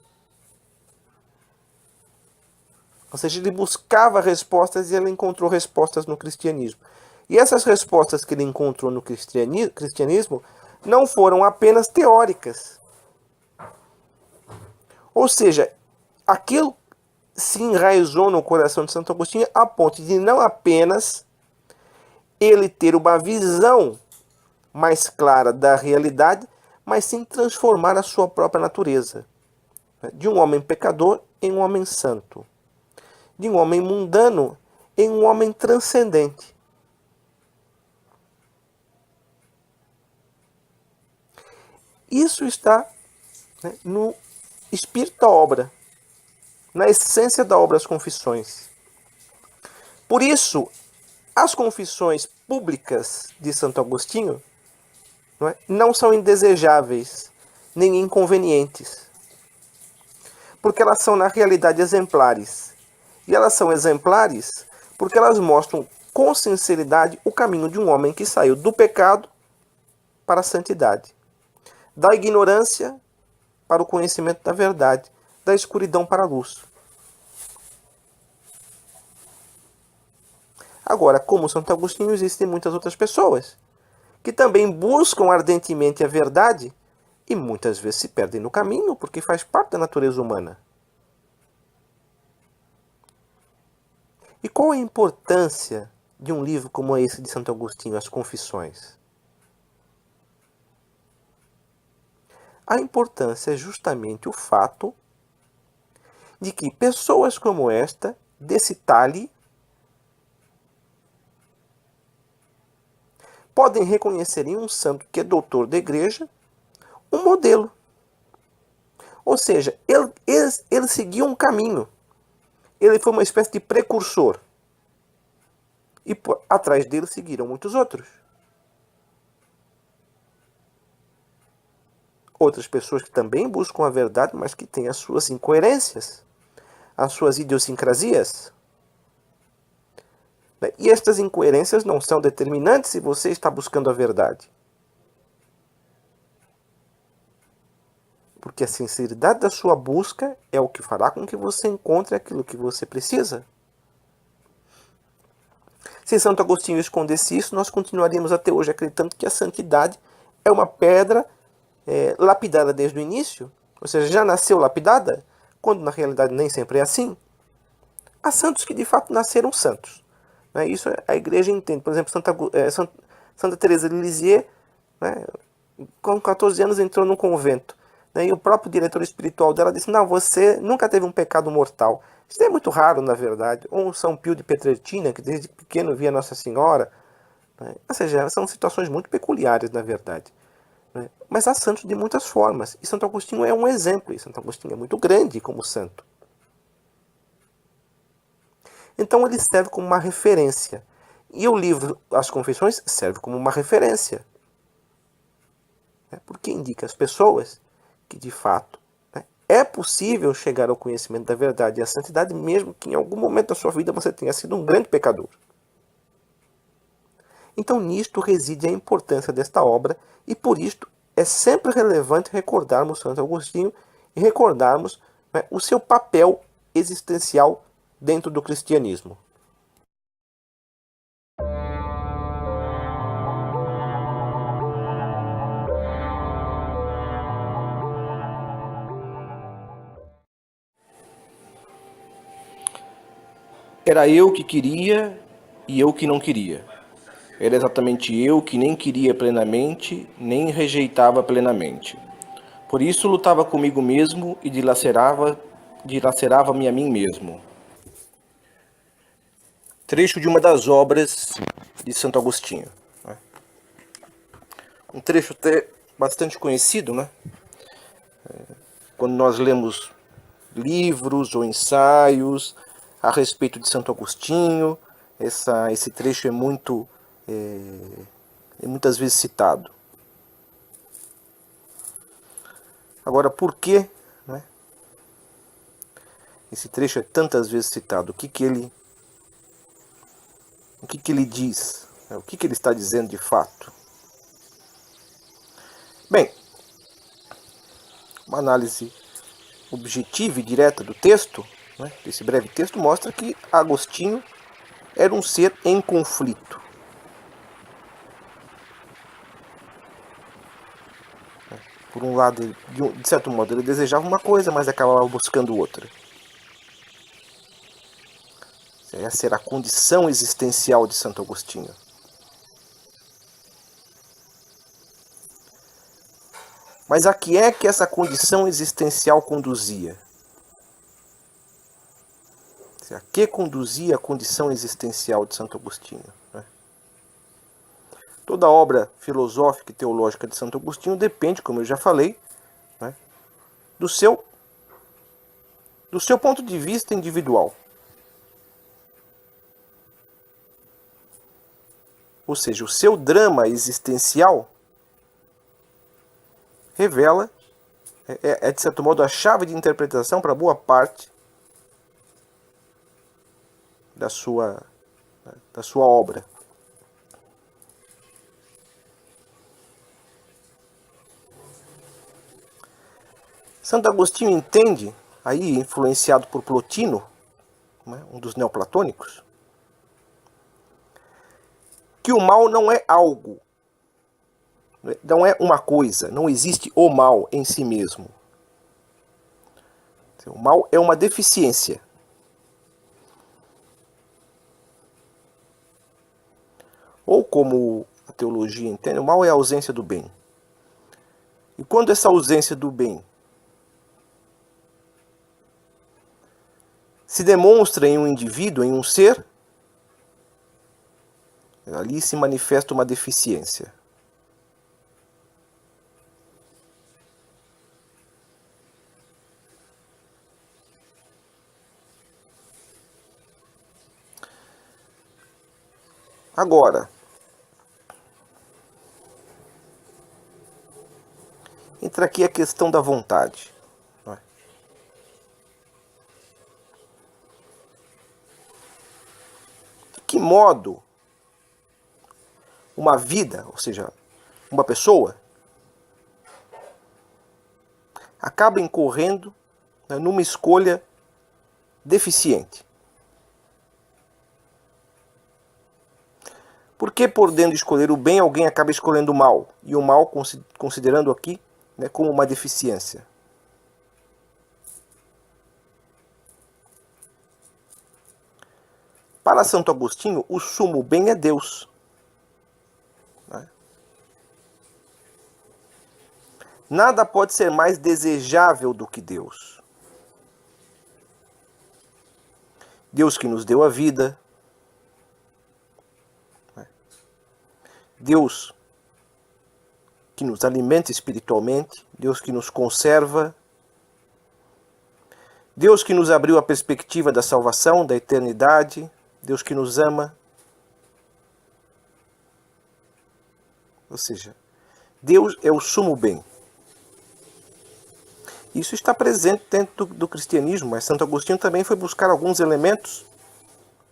Ou seja, ele buscava respostas e ele encontrou respostas no cristianismo. E essas respostas que ele encontrou no cristianismo não foram apenas teóricas. Ou seja, aquilo se enraizou no coração de Santo Agostinho a ponto de não apenas ele ter uma visão mais clara da realidade, mas sim transformar a sua própria natureza. De um homem pecador em um homem santo. De um homem mundano em um homem transcendente. Isso está, né, no espírito da obra, na essência da obra As Confissões. Por isso, as confissões públicas de Santo Agostinho não são indesejáveis nem inconvenientes, porque elas são, na realidade, exemplares. E elas são exemplares porque elas mostram com sinceridade o caminho de um homem que saiu do pecado para a santidade, da ignorância para o conhecimento da verdade, da escuridão para a luz. Agora, como Santo Agostinho, existem muitas outras pessoas que também buscam ardentemente a verdade e muitas vezes se perdem no caminho, porque faz parte da natureza humana. E qual a importância de um livro como esse de Santo Agostinho, As Confissões? A importância é justamente o fato de que pessoas como esta, desse talhe, podem reconhecer em um santo que é doutor da igreja um modelo. Ou seja, ele seguiu um caminho. Ele foi uma espécie de precursor. E atrás dele seguiram muitos outros. Outras pessoas que também buscam a verdade, mas que têm as suas incoerências, as suas idiosincrasias. E estas incoerências não são determinantes se você está buscando a verdade. Porque a sinceridade da sua busca é o que fará com que você encontre aquilo que você precisa. Se Santo Agostinho escondesse isso, nós continuaríamos até hoje acreditando que a santidade é uma pedra lapidada desde o início, ou seja, já nasceu lapidada, quando na realidade nem sempre é assim. Há santos que de fato nasceram santos. Né? Isso a igreja entende. Por exemplo, Santa Teresa de Lisieux, né, com 14 anos entrou num convento. Né, e o próprio diretor espiritual dela disse: não, você nunca teve um pecado mortal. Isso é muito raro, na verdade. Ou São Pio de Pietrelcina, que desde pequeno via Nossa Senhora. Né? Ou seja, são situações muito peculiares, na verdade. Né? Mas há santos de muitas formas. E Santo Agostinho é um exemplo. E Santo Agostinho é muito grande como santo. Então ele serve como uma referência. E o livro As Confissões serve como uma referência. Porque indica às pessoas que, de fato, é possível chegar ao conhecimento da verdade e à santidade, mesmo que em algum momento da sua vida você tenha sido um grande pecador. Então nisto reside a importância desta obra, e por isto é sempre relevante recordarmos Santo Agostinho e recordarmos, né, o seu papel existencial dentro do cristianismo. Era eu que queria e eu que não queria. Era exatamente eu que nem queria plenamente, nem rejeitava plenamente. Por isso lutava comigo mesmo e dilacerava-me a mim mesmo. trecho de uma das obras de Santo Agostinho. Um trecho até bastante conhecido, né? Quando nós lemos livros ou ensaios a respeito de Santo Agostinho, esse trecho é muitas vezes citado. Agora, por que, né, esse trecho é tantas vezes citado? O que ele diz? O que ele está dizendo de fato? Bem, uma análise objetiva e direta do texto, né, desse breve texto, mostra que Agostinho era um ser em conflito. Por um lado, de certo modo, ele desejava uma coisa, mas acabava buscando outra. Essa era a condição existencial de Santo Agostinho. Mas a que é que essa condição existencial conduzia? A que conduzia a condição existencial de Santo Agostinho? Toda a obra filosófica e teológica de Santo Agostinho depende, como eu já falei, né, do seu ponto de vista individual. Ou seja, o seu drama existencial revela, de certo modo, a chave de interpretação para boa parte da sua obra. Santo Agostinho entende, aí influenciado por Plotino, né, um dos neoplatônicos, que o mal não é algo, não é uma coisa, não existe o mal em si mesmo. O mal é uma deficiência. Ou como a teologia entende, o mal é a ausência do bem. E quando essa ausência do bem se demonstra em um indivíduo, em um ser, ali se manifesta uma deficiência. Agora, entra aqui a questão da vontade. De que modo uma vida, ou seja, uma pessoa, acaba incorrendo, né, numa escolha deficiente? Por que, podendo escolher o bem, alguém acaba escolhendo o mal? E o mal, considerando aqui, né, como uma deficiência. Para Santo Agostinho, o sumo bem é Deus. Nada pode ser mais desejável do que Deus. Deus que nos deu a vida. Deus que nos alimenta espiritualmente. Deus que nos conserva. Deus que nos abriu a perspectiva da salvação, da eternidade. Deus que nos ama. Ou seja, Deus é o sumo bem. Isso está presente dentro do cristianismo, mas Santo Agostinho também foi buscar alguns elementos,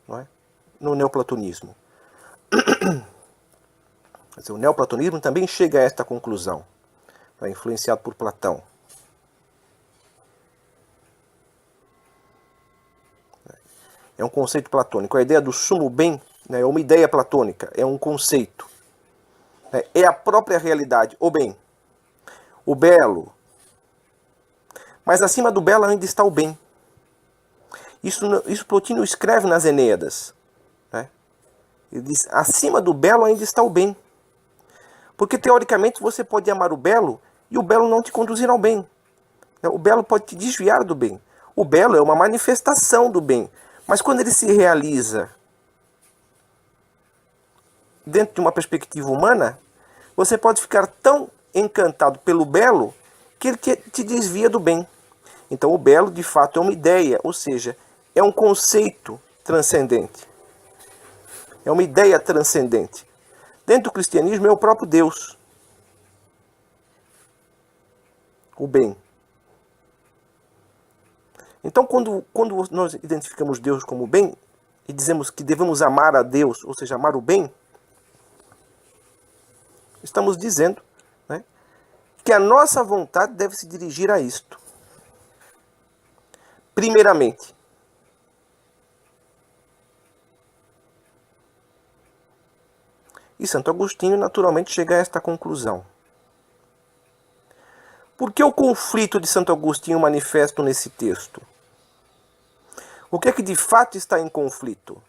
não é, no neoplatonismo. O neoplatonismo também chega a esta conclusão, influenciado por Platão. É um conceito platônico. A ideia do sumo bem, né, é uma ideia platônica, é um conceito. É a própria realidade, o bem, o belo. Mas acima do belo ainda está o bem. Isso Plotino escreve nas Enéadas. Né? Ele diz, acima do belo ainda está o bem. Porque teoricamente você pode amar o belo e o belo não te conduzir ao bem. O belo pode te desviar do bem. O belo é uma manifestação do bem. Mas quando ele se realiza dentro de uma perspectiva humana, você pode ficar tão encantado pelo belo que ele te desvia do bem. Então o belo, de fato, é uma ideia, ou seja, é um conceito transcendente. É uma ideia transcendente. Dentro do cristianismo é o próprio Deus. O bem. Então, quando nós identificamos Deus como bem e dizemos que devemos amar a Deus, ou seja, amar o bem, estamos dizendo, né, que a nossa vontade deve se dirigir a isto. Primeiramente. E Santo Agostinho, naturalmente, chega a esta conclusão. Por que o conflito de Santo Agostinho manifesto nesse texto? O que é que de fato está em conflito?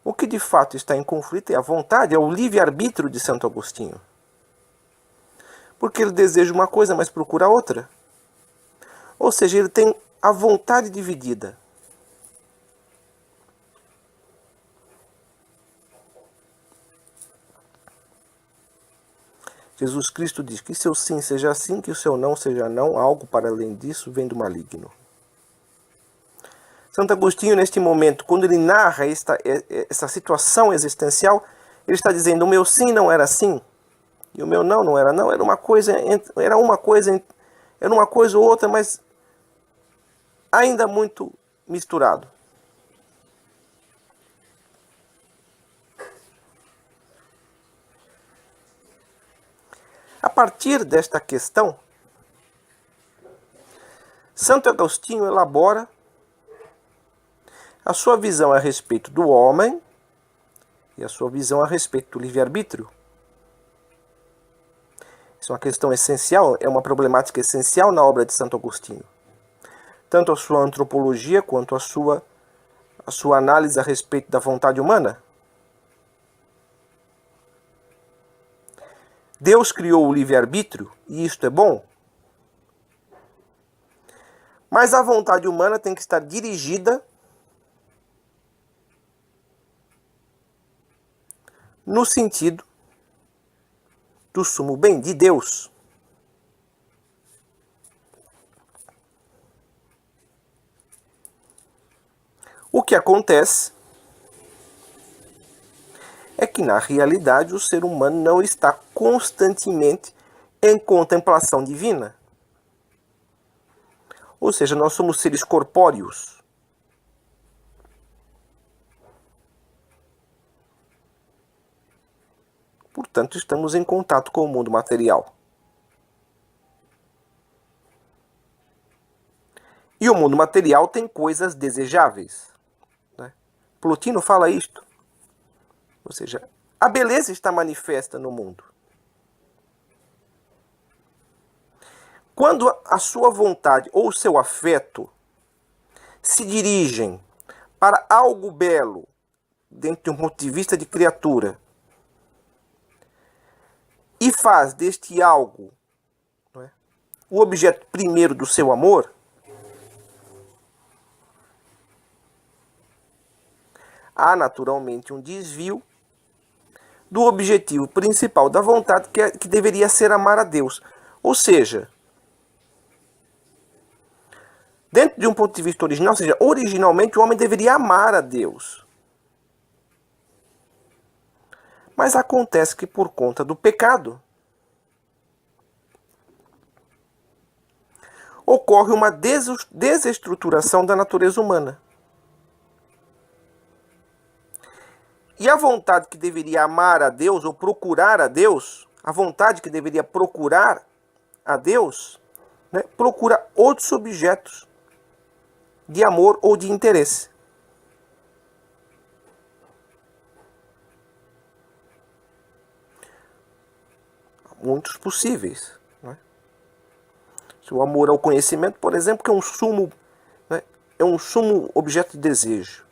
O que de fato está em conflito é a vontade, é o livre-arbítrio de Santo Agostinho. Porque ele deseja uma coisa, mas procura outra. Ou seja, ele tem a vontade dividida. Jesus Cristo diz que seu sim seja sim, que o seu não seja não, algo para além disso vem do maligno. Santo Agostinho, neste momento, quando ele narra essa situação existencial, ele está dizendo, o meu sim não era sim, e o meu não não era não, era uma coisa ou outra, mas ainda muito misturado. A partir desta questão, Santo Agostinho elabora a sua visão a respeito do homem e a sua visão a respeito do livre-arbítrio. Isso é uma questão essencial, é uma problemática essencial na obra de Santo Agostinho. Tanto a sua antropologia quanto a sua análise a respeito da vontade humana. Deus criou o livre-arbítrio, e isto é bom. Mas a vontade humana tem que estar dirigida no sentido do sumo bem, de Deus. O que acontece é que, na realidade, o ser humano não está constantemente em contemplação divina. Ou seja, nós somos seres corpóreos. Portanto, estamos em contato com o mundo material. E o mundo material tem coisas desejáveis. Né? Plotino fala isto. Ou seja, a beleza está manifesta no mundo. Quando a sua vontade ou o seu afeto se dirigem para algo belo, dentro de um ponto de vista de criatura, e faz deste algo, não é, o objeto primeiro do seu amor, há naturalmente um desvio do objetivo principal da vontade, que deveria ser amar a Deus. Ou seja, dentro de um ponto de vista original, ou seja, originalmente o homem deveria amar a Deus. Mas acontece que por conta do pecado, ocorre uma desestruturação da natureza humana. E a vontade que deveria amar a Deus ou procurar a Deus, a vontade que deveria procurar a Deus, né, procura outros objetos de amor ou de interesse. Muitos possíveis. Né? O amor ao conhecimento, por exemplo, que é um sumo, né, é um sumo objeto de desejo.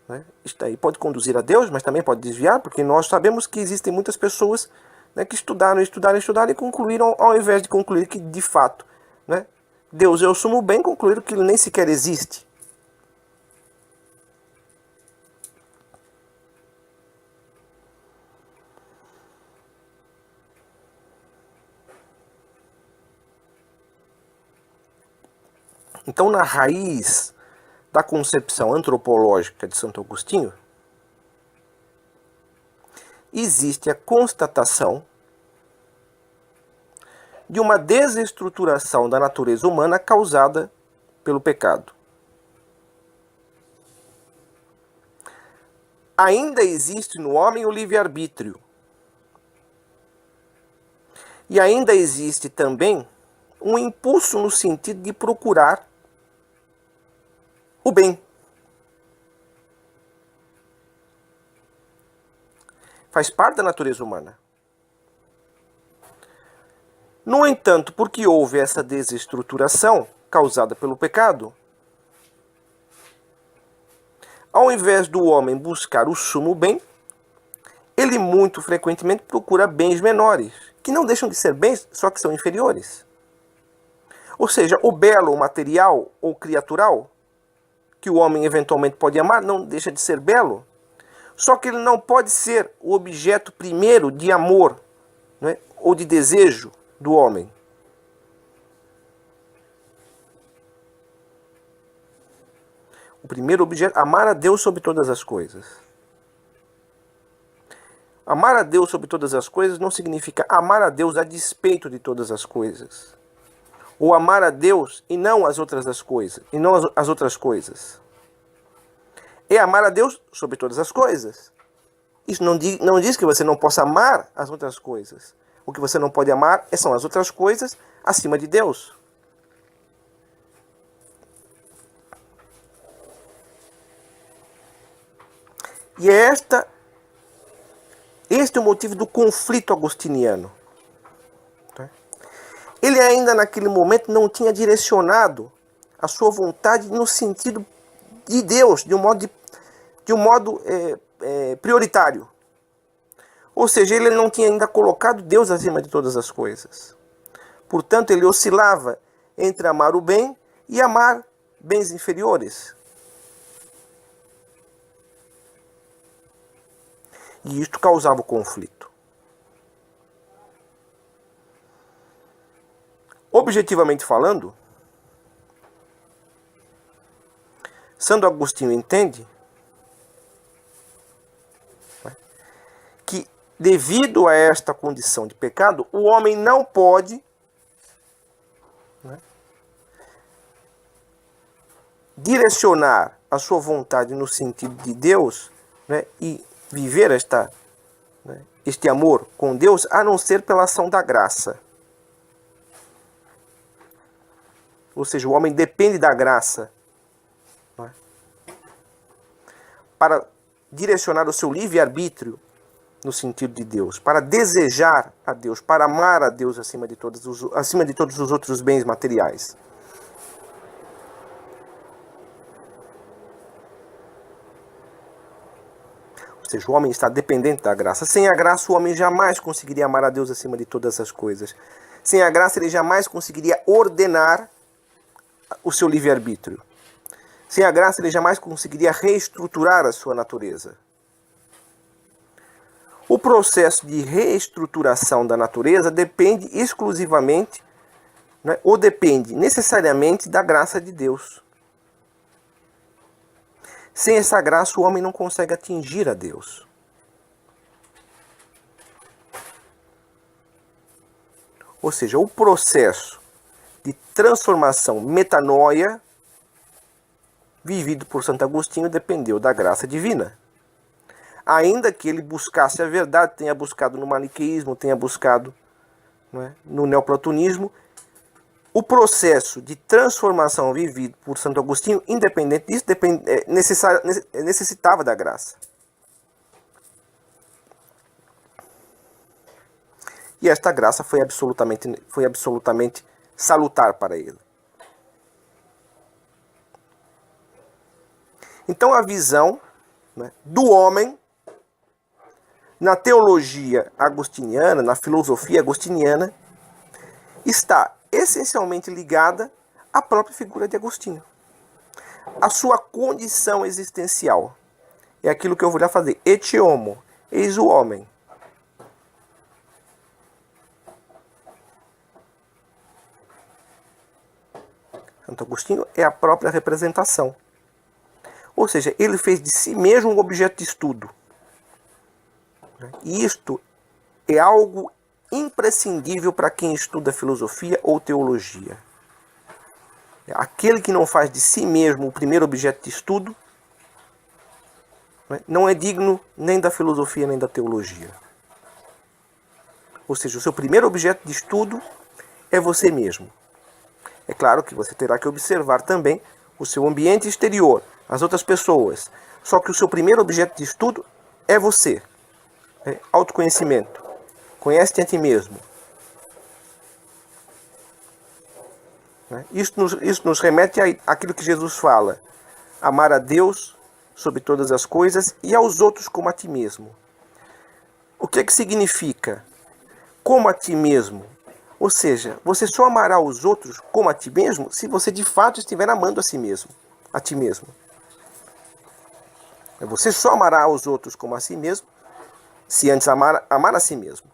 Né? Isto aí pode conduzir a Deus, mas também pode desviar, porque nós sabemos que existem muitas pessoas, né, que estudaram e concluíram, ao invés de concluir que de fato, né, Deus é o sumo bem, concluíram que ele nem sequer existe. Então, na raiz da concepção antropológica de Santo Agostinho, existe a constatação de uma desestruturação da natureza humana causada pelo pecado. Ainda existe no homem o livre-arbítrio. E ainda existe também um impulso no sentido de procurar o bem. Faz parte da natureza humana. No entanto, porque houve essa desestruturação causada pelo pecado, ao invés do homem buscar o sumo bem, ele muito frequentemente procura bens menores, que não deixam de ser bens, só que são inferiores. Ou seja, o belo, o material ou criatural, que o homem eventualmente pode amar, não deixa de ser belo, só que ele não pode ser o objeto primeiro de amor, né, ou de desejo do homem. O primeiro objeto, amar a Deus sobre todas as coisas. Amar a Deus sobre todas as coisas não significa amar a Deus a despeito de todas as coisas. Ou amar a Deus e não as outras coisas, e não as outras coisas. É amar a Deus sobre todas as coisas. Isso não diz que você não possa amar as outras coisas. O que você não pode amar são as outras coisas acima de Deus. E este é o motivo do conflito agostiniano. Ele ainda naquele momento não tinha direcionado a sua vontade no sentido de Deus, de um modo prioritário. Ou seja, ele não tinha ainda colocado Deus acima de todas as coisas. Portanto, ele oscilava entre amar o bem e amar bens inferiores. E isto causava o conflito. Objetivamente falando, Santo Agostinho entende que, devido a esta condição de pecado, o homem não pode direcionar a sua vontade no sentido de Deus, e viver este amor com Deus, a não ser pela ação da graça. Ou seja, o homem depende da graça para direcionar o seu livre-arbítrio no sentido de Deus, para desejar a Deus, para amar a Deus acima de todos os outros bens materiais. Ou seja, o homem está dependente da graça. Sem a graça, o homem jamais conseguiria amar a Deus acima de todas as coisas. Sem a graça, ele jamais conseguiria ordenar o seu livre-arbítrio. Sem a graça, ele jamais conseguiria reestruturar a sua natureza. O processo de reestruturação da natureza depende exclusivamente, ou depende necessariamente da graça de Deus. Sem essa graça, o homem não consegue atingir a Deus. Ou seja, o processo de transformação, metanoia, vivido por Santo Agostinho, dependeu da graça divina. Ainda que ele buscasse a verdade, tenha buscado no maniqueísmo, tenha buscado no neoplatonismo, o processo de transformação vivido por Santo Agostinho, independente disso, necessitava da graça. E esta graça foi absolutamente salutar para ele. Então a visão do homem na teologia agostiniana, na filosofia agostiniana, está essencialmente ligada à própria figura de Agostinho. A sua condição existencial. É aquilo que eu vou já fazer. Et homo, eis o homem. Santo Agostinho é a própria representação. Ou seja, ele fez de si mesmo um objeto de estudo. E isto é algo imprescindível para quem estuda filosofia ou teologia. Aquele que não faz de si mesmo o primeiro objeto de estudo não é digno nem da filosofia nem da teologia. Ou seja, o seu primeiro objeto de estudo é você mesmo. É claro que você terá que observar também o seu ambiente exterior, as outras pessoas. Só que o seu primeiro objeto de estudo é você. É autoconhecimento. Conhece-te a ti mesmo. Isso nos remete àquilo que Jesus fala. Amar a Deus sobre todas as coisas e aos outros como a ti mesmo. O que é que significa como a ti mesmo? Ou seja, você só amará os outros como a ti mesmo se você de fato estiver amando a si mesmo, a ti mesmo. Você só amará os outros como a si mesmo se antes amar a si mesmo.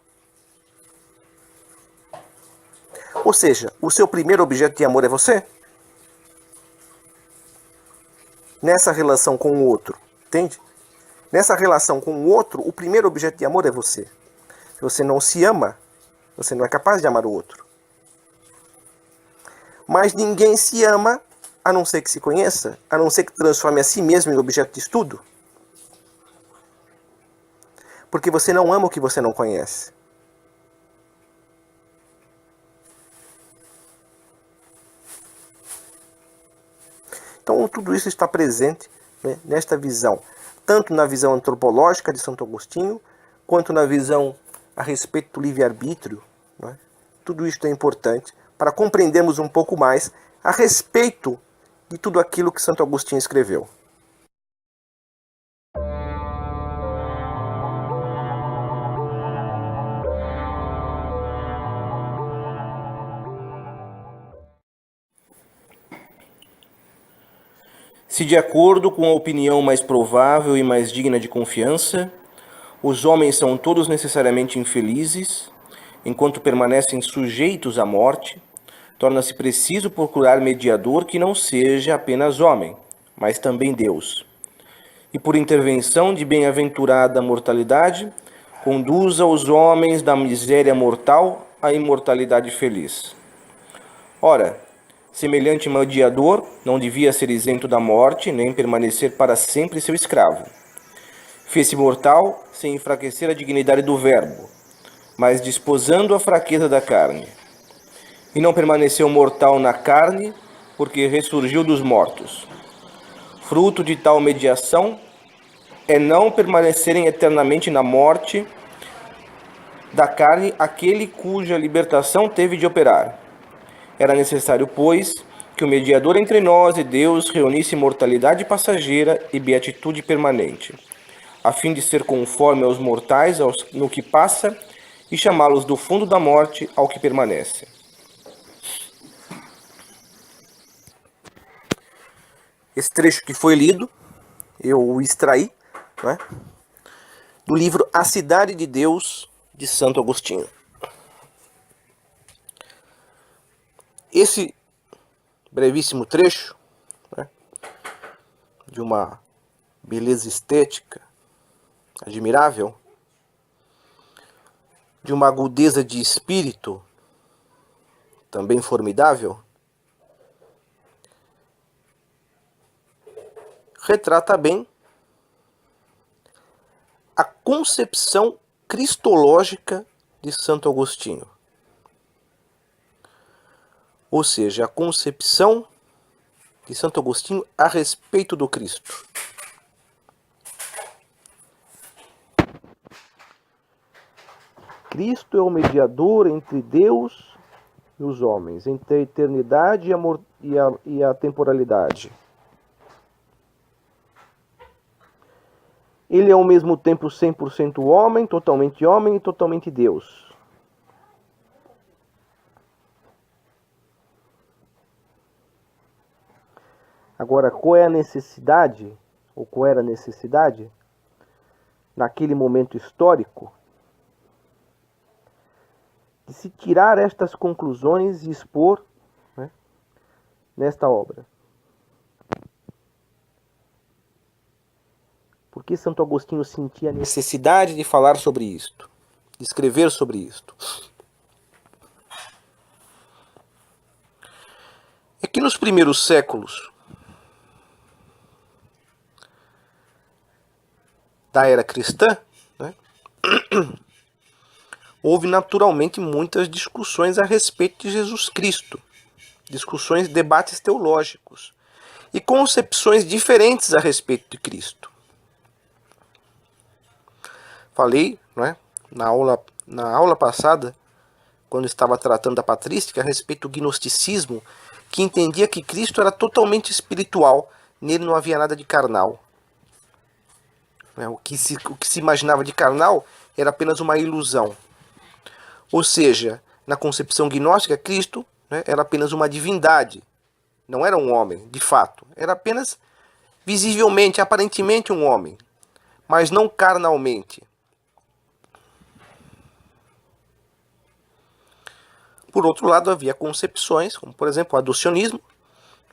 Ou seja, o seu primeiro objeto de amor é você? Nessa relação com o outro, entende? Nessa relação com o outro, o primeiro objeto de amor é você. Se você não se ama, você não é capaz de amar o outro. Mas ninguém se ama a não ser que se conheça, a não ser que transforme a si mesmo em objeto de estudo. Porque você não ama o que você não conhece. Então tudo isso está presente, nesta visão, tanto na visão antropológica de Santo Agostinho, quanto na visão a respeito do livre-arbítrio. Tudo isso é importante para compreendermos um pouco mais a respeito de tudo aquilo que Santo Agostinho escreveu. Se de acordo com a opinião mais provável e mais digna de confiança, os homens são todos necessariamente infelizes, enquanto permanecem sujeitos à morte, torna-se preciso procurar mediador que não seja apenas homem, mas também Deus. E por intervenção de bem-aventurada mortalidade, conduza os homens da miséria mortal à imortalidade feliz. Ora, semelhante mediador não devia ser isento da morte, nem permanecer para sempre seu escravo. Fez-se mortal sem enfraquecer a dignidade do Verbo, mas desposando a fraqueza da carne. E não permaneceu mortal na carne, porque ressurgiu dos mortos. Fruto de tal mediação é não permanecerem eternamente na morte da carne aquele cuja libertação teve de operar. Era necessário, pois, que o mediador entre nós e Deus reunisse mortalidade passageira e beatitude permanente, a fim de ser conforme aos mortais no que passa e chamá-los do fundo da morte ao que permanece. Esse trecho que foi lido, eu o extraí, do livro A Cidade de Deus, de Santo Agostinho. Esse brevíssimo trecho, de uma beleza estética admirável, de uma agudeza de espírito também formidável, retrata bem a concepção cristológica de Santo Agostinho. Ou seja, a concepção de Santo Agostinho a respeito do Cristo. Cristo é o mediador entre Deus e os homens, entre a eternidade e a temporalidade. Ele é ao mesmo tempo 100% homem e totalmente Deus. Agora, qual é a necessidade, ou qual era a necessidade, naquele momento histórico, de se tirar estas conclusões e expor, nesta obra? Por que Santo Agostinho sentia a necessidade de falar sobre isto, de escrever sobre isto? É que nos primeiros séculos da era cristã, né, houve naturalmente muitas discussões a respeito de Jesus Cristo, discussões, debates teológicos e concepções diferentes a respeito de Cristo. Falei, né, na aula passada, quando estava tratando da patrística, a respeito do gnosticismo, que entendia que Cristo era totalmente espiritual, nele não havia nada de carnal. O que se imaginava de carnal era apenas uma ilusão. Ou seja, na concepção gnóstica, Cristo, né, era apenas uma divindade, não era um homem, de fato. Era apenas visivelmente, aparentemente um homem, mas não carnalmente. Por outro lado, havia concepções, como por exemplo o adocionismo,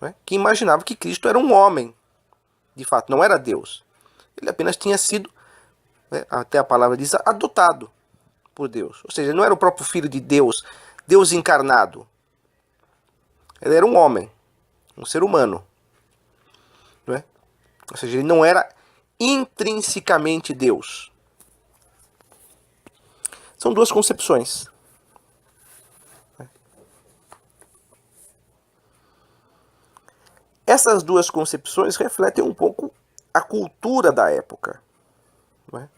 né, que imaginava que Cristo era um homem, de fato, não era Deus. Ele apenas tinha sido, né, até a palavra diz, adotado por Deus. Ou seja, ele não era o próprio Filho de Deus, Deus encarnado. Ele era um homem, um ser humano. Não é? Ou seja, ele não era intrinsecamente Deus. São duas concepções. Essas duas concepções refletem um pouco a cultura da época, não é?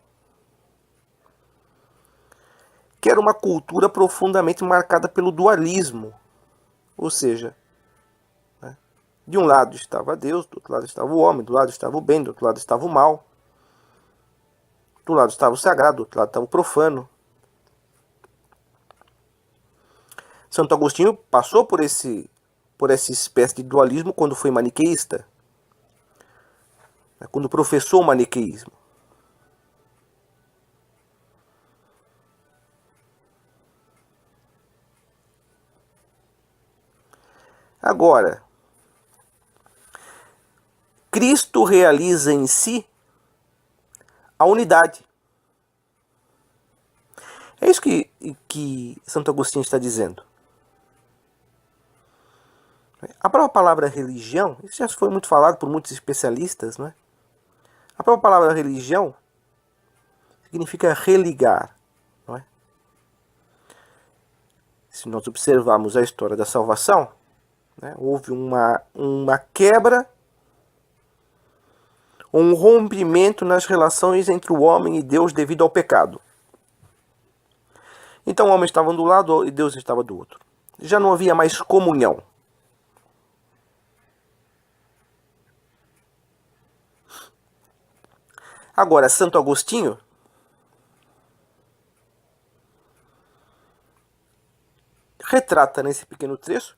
Que era uma cultura profundamente marcada pelo dualismo. Ou seja, né, de um lado estava Deus, do outro lado estava o homem, do lado estava o bem, do outro lado estava o mal. Do lado estava o sagrado, do outro lado estava o profano. Santo Agostinho passou por essa espécie de dualismo quando foi maniqueísta, quando professou o maniqueísmo. Agora, Cristo realiza em si a unidade. É isso que Santo Agostinho está dizendo. A própria palavra religião, isso já foi muito falado por muitos especialistas, não é? A própria palavra religião significa religar, não é? Se nós observarmos a história da salvação, né, houve uma quebra, um rompimento nas relações entre o homem e Deus devido ao pecado. Então o homem estava do lado e Deus estava do outro. Já não havia mais comunhão. Agora, Santo Agostinho retrata nesse pequeno trecho,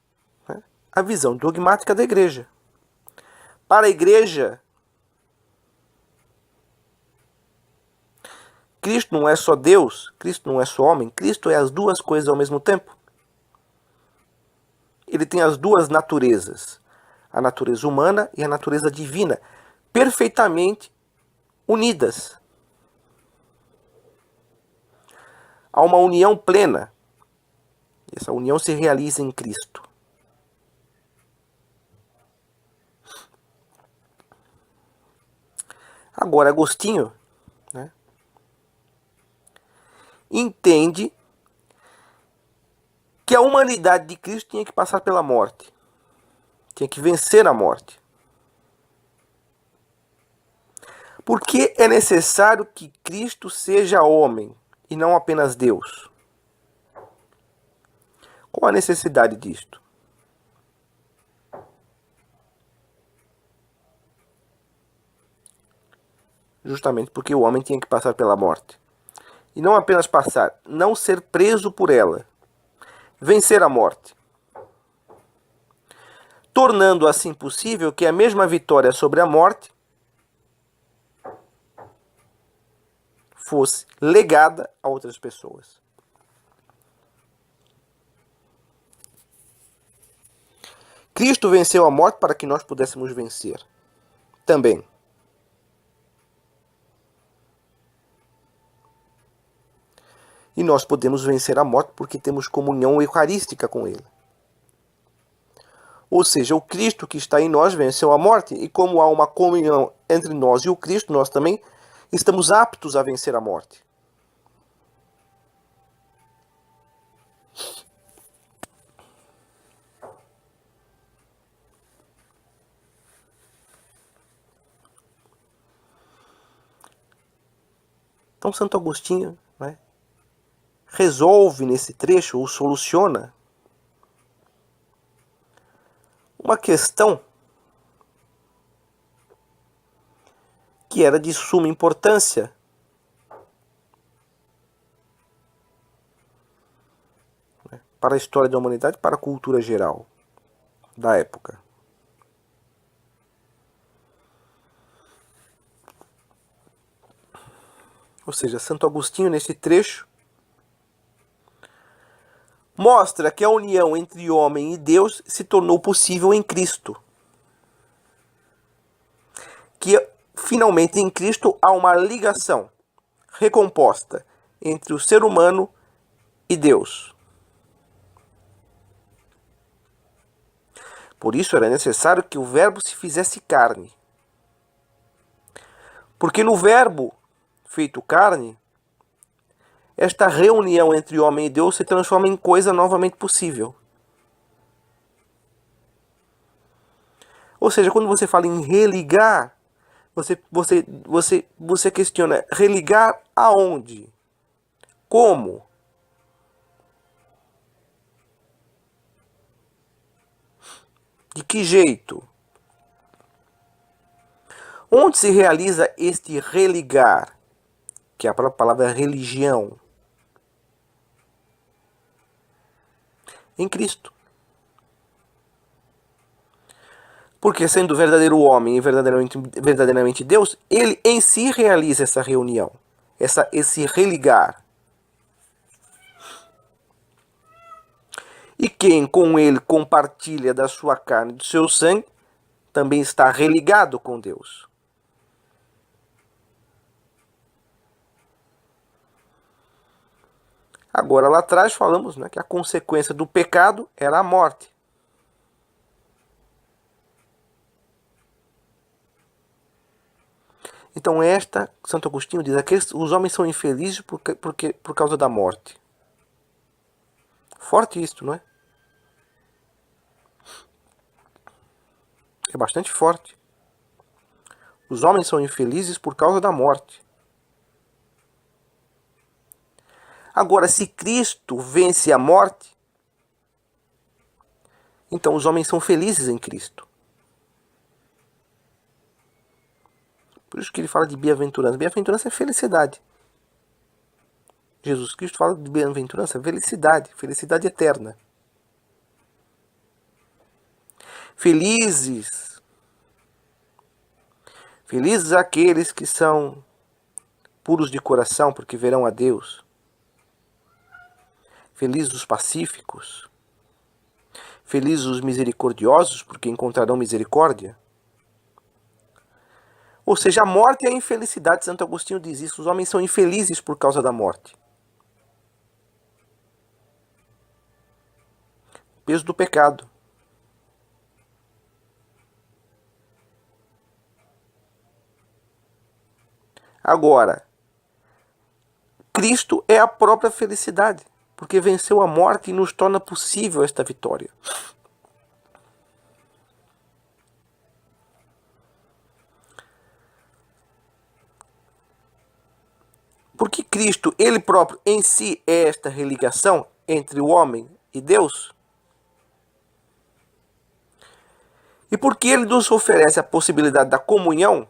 né, a visão dogmática da igreja. Para a igreja, Cristo não é só Deus, Cristo não é só homem, Cristo é as duas coisas ao mesmo tempo. Ele tem as duas naturezas, a natureza humana e a natureza divina, perfeitamente unidas. Há uma união plena. Essa união se realiza em Cristo. Agora, Agostinho, né, entende que a humanidade de Cristo tinha que passar pela morte. Tinha que vencer a morte. Porque é necessário que Cristo seja homem e não apenas Deus. Qual a necessidade disto? Justamente porque o homem tinha que passar pela morte. E não apenas passar, não ser preso por ela. Vencer a morte. Tornando assim possível que a mesma vitória sobre a morte fosse legada a outras Cristo venceu a morte para que nós pudéssemos vencer também. E nós podemos vencer a morte porque temos comunhão eucarística com Ele. Ou seja, o Cristo que está em nós venceu a morte, e como há uma comunhão entre nós e o Cristo, nós também estamos aptos a vencer a morte. Então Santo Agostinho, né, resolve nesse trecho, ou soluciona, uma questão que era de suma importância para a história da humanidade, para a cultura geral da época. Ou seja, Santo Agostinho, nesse trecho, mostra que a união entre homem e Deus se tornou possível em Cristo. Que finalmente em Cristo há uma ligação recomposta entre o ser humano e Deus. Por isso era necessário que o Verbo se fizesse carne. Porque no Verbo feito carne, esta reunião entre homem e Deus se transforma em coisa novamente possível. Ou seja, quando você fala em religar, você questiona, religar aonde? Como? De que jeito? Onde se realiza este religar? Que é a própria palavra religião. Em Cristo. Porque sendo verdadeiro homem e verdadeiramente Deus, ele em si realiza essa reunião, esse religar. E quem com ele compartilha da sua carne e do seu sangue, também está religado com Deus. Agora, lá atrás falamos, né, que a consequência do pecado era a morte. Então Santo Agostinho diz que os homens são infelizes por causa da morte. Forte isso, não é? É bastante forte. Os homens são infelizes por causa da morte. Agora, se Cristo vence a morte, então os homens são felizes em Cristo. Por isso que ele fala de bem-aventurança. Bem-aventurança é felicidade. Jesus Cristo fala de bem-aventurança, felicidade, felicidade eterna. Felizes aqueles que são puros de coração, porque verão a Deus. Felizes os pacíficos. Felizes os misericordiosos, porque encontrarão misericórdia. Ou seja, a morte é a infelicidade. Santo Agostinho diz isso. Os homens são infelizes por causa da morte. Peso do pecado. Agora, Cristo é a própria felicidade, porque venceu a morte e nos torna possível esta vitória. Porque Cristo, ele próprio, em si, é esta religação entre o homem e Deus. E porque ele nos oferece a possibilidade da comunhão,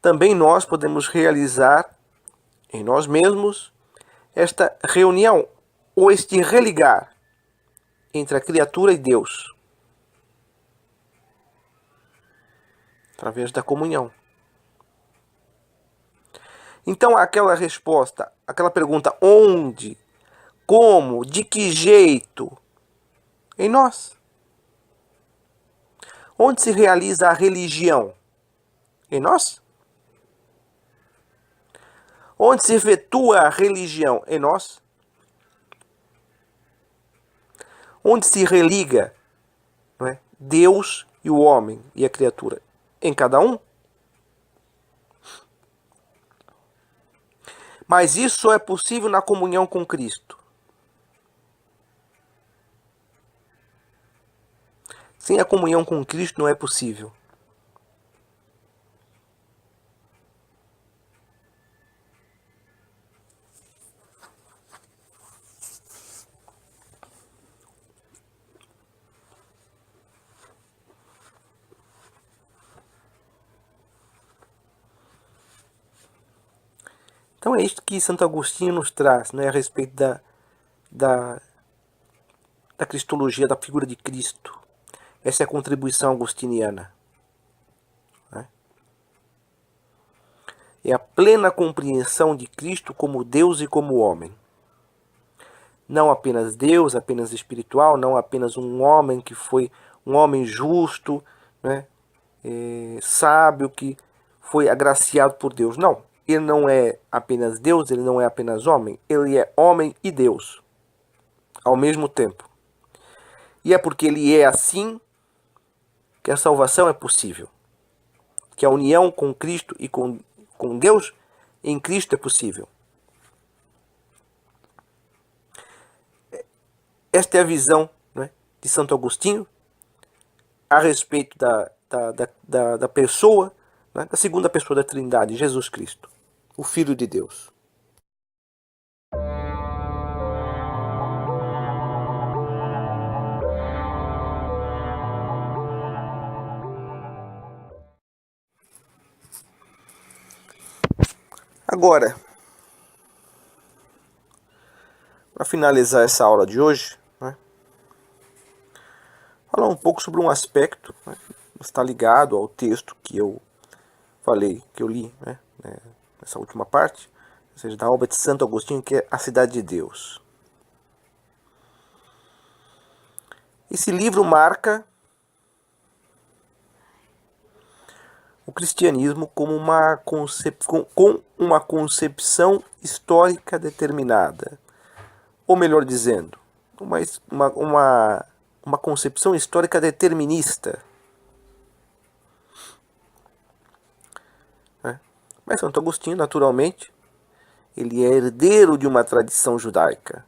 também nós podemos realizar em nós mesmos esta reunião, ou este religar entre a criatura e Deus, através da comunhão. Então aquela resposta, aquela pergunta, onde, Como? De que jeito? Em nós. Onde se realiza a religião? Em nós. Onde se efetua a religião? Em nós. Onde se religa, não é, Deus e o homem e a criatura? Em cada um. Mas isso só é possível na comunhão com Cristo. Sem a comunhão com Cristo não é possível. Então é isto que Santo Agostinho nos traz, né, a respeito da cristologia, da figura de Cristo. Essa é a contribuição agostiniana. Né? É a plena compreensão de Cristo como Deus e como homem. Não apenas Deus, apenas espiritual, não apenas um homem que foi um homem justo, né, sábio, que foi agraciado por Deus. Não. Ele não é apenas Deus, ele não é apenas homem, ele é homem e Deus ao mesmo tempo. E é porque ele é assim que a salvação é possível. Que a união com Cristo e com Deus em Cristo é possível. Esta é a visão, né, de Santo Agostinho a respeito da pessoa, né, da segunda pessoa da Trindade, Jesus Cristo, o Filho de Deus. Agora, para finalizar essa aula de hoje, né, falar um pouco sobre um aspecto, né, que está ligado ao texto que eu falei, que eu li, né, nessa última parte, ou seja, da obra de Santo Agostinho, que é A Cidade de Deus. Esse livro marca o cristianismo como com uma concepção histórica determinada. Ou melhor dizendo, uma concepção histórica determinista. Mas Santo Agostinho, naturalmente, ele é herdeiro de uma tradição judaica.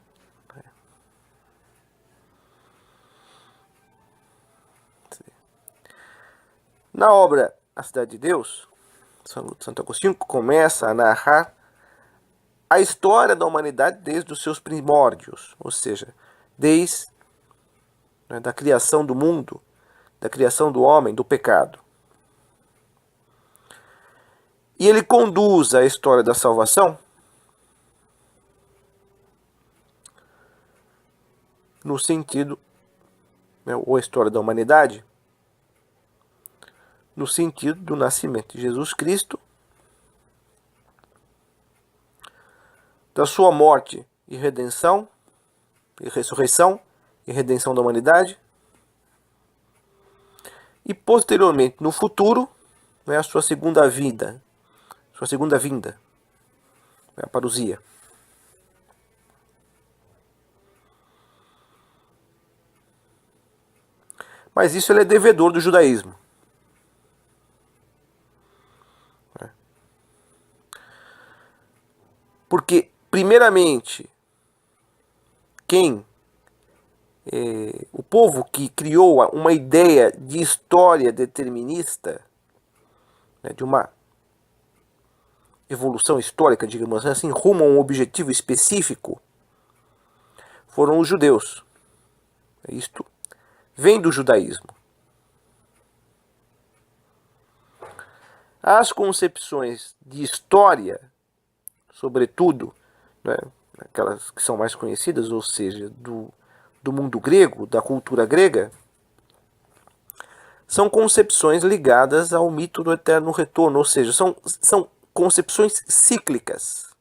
Na obra A Cidade de Deus, Santo Agostinho começa a narrar a história da humanidade desde os seus primórdios, ou seja, desde, né, da criação do mundo, da criação do homem, do pecado. E ele conduz a história da salvação no sentido, né, ou a história da humanidade, no sentido do nascimento de Jesus Cristo, da sua morte e redenção, e ressurreição e redenção da humanidade, e posteriormente, no futuro, né, a sua segunda vinda, a parousia. Mas isso ele é devedor do judaísmo. Porque, primeiramente, o povo que criou uma ideia de história determinista, né, de uma evolução histórica, digamos assim, rumo a um objetivo específico, foram os judeus. Isto vem do judaísmo. As concepções de história, sobretudo, né, aquelas que são mais conhecidas, ou seja, do mundo grego, da cultura grega, são concepções ligadas ao mito do eterno retorno, ou seja, são concepções cíclicas.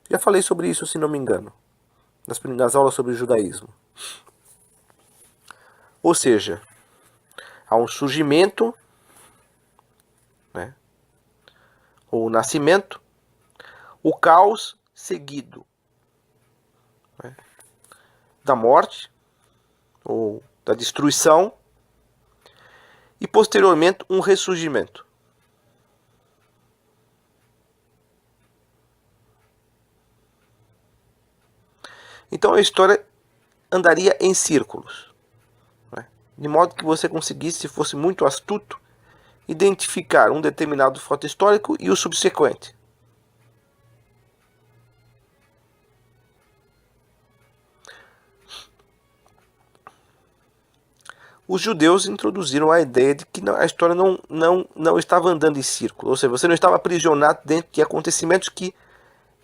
Já falei sobre isso, se não me engano. nas aulas sobre o judaísmo. Ou seja, há um surgimento, né, ou nascimento, o caos seguido, né, da morte ou da destruição e posteriormente um ressurgimento. Então a história andaria em círculos, né, de modo que você conseguisse, se fosse muito astuto, identificar um determinado fato histórico e o subsequente. Os judeus introduziram a ideia de que a história não estava andando em círculo, ou seja, você não estava aprisionado dentro de acontecimentos que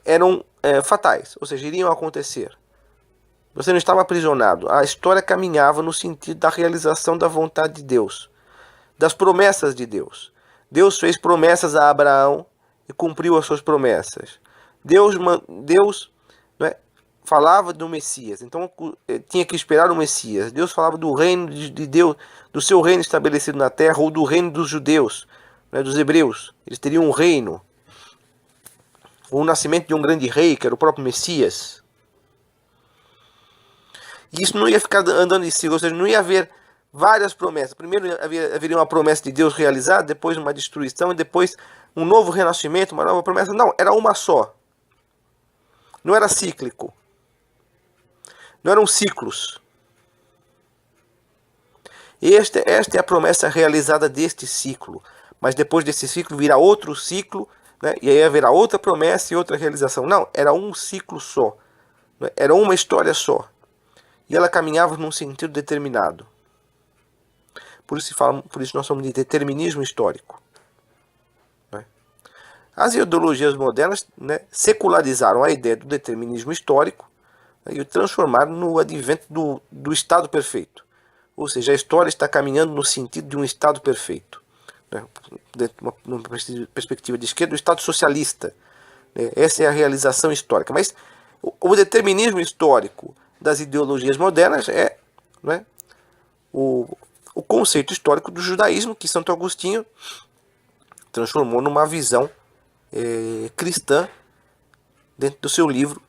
eram fatais, ou seja, iriam acontecer. Você não estava aprisionado. A história caminhava no sentido da realização da vontade de Deus, das promessas de Deus. Deus fez promessas a Abraão e cumpriu as suas promessas. Deus não é, falava do Messias, então tinha que esperar o Messias. Deus falava do reino de Deus, do seu reino estabelecido na terra, ou do reino dos judeus, né, dos hebreus. Eles teriam um reino, ou o nascimento de um grande rei, que era o próprio Messias. E isso não ia ficar andando em círculo, ou seja, não ia haver várias promessas. Primeiro haveria uma promessa de Deus realizada, depois uma destruição, e depois um novo renascimento, uma nova promessa. Não, era uma só. Não era cíclico. Não eram ciclos. Esta é a promessa realizada deste ciclo. Mas depois desse ciclo virá outro ciclo, né? E aí haverá outra promessa e outra realização. Não, era um ciclo só. Né? Era uma história só. E ela caminhava num sentido determinado. Por isso nós chamamos de determinismo histórico. Né? As ideologias modernas, né, secularizaram a ideia do determinismo histórico, né, e o transformaram no advento do Estado perfeito. Ou seja, a história está caminhando no sentido de um Estado perfeito. Né? Numa perspectiva de esquerda, o Estado socialista. Né? Essa é a realização histórica. Mas o determinismo histórico das ideologias modernas é, né, o conceito histórico do judaísmo, que Santo Agostinho transformou numa visão cristã dentro do seu livro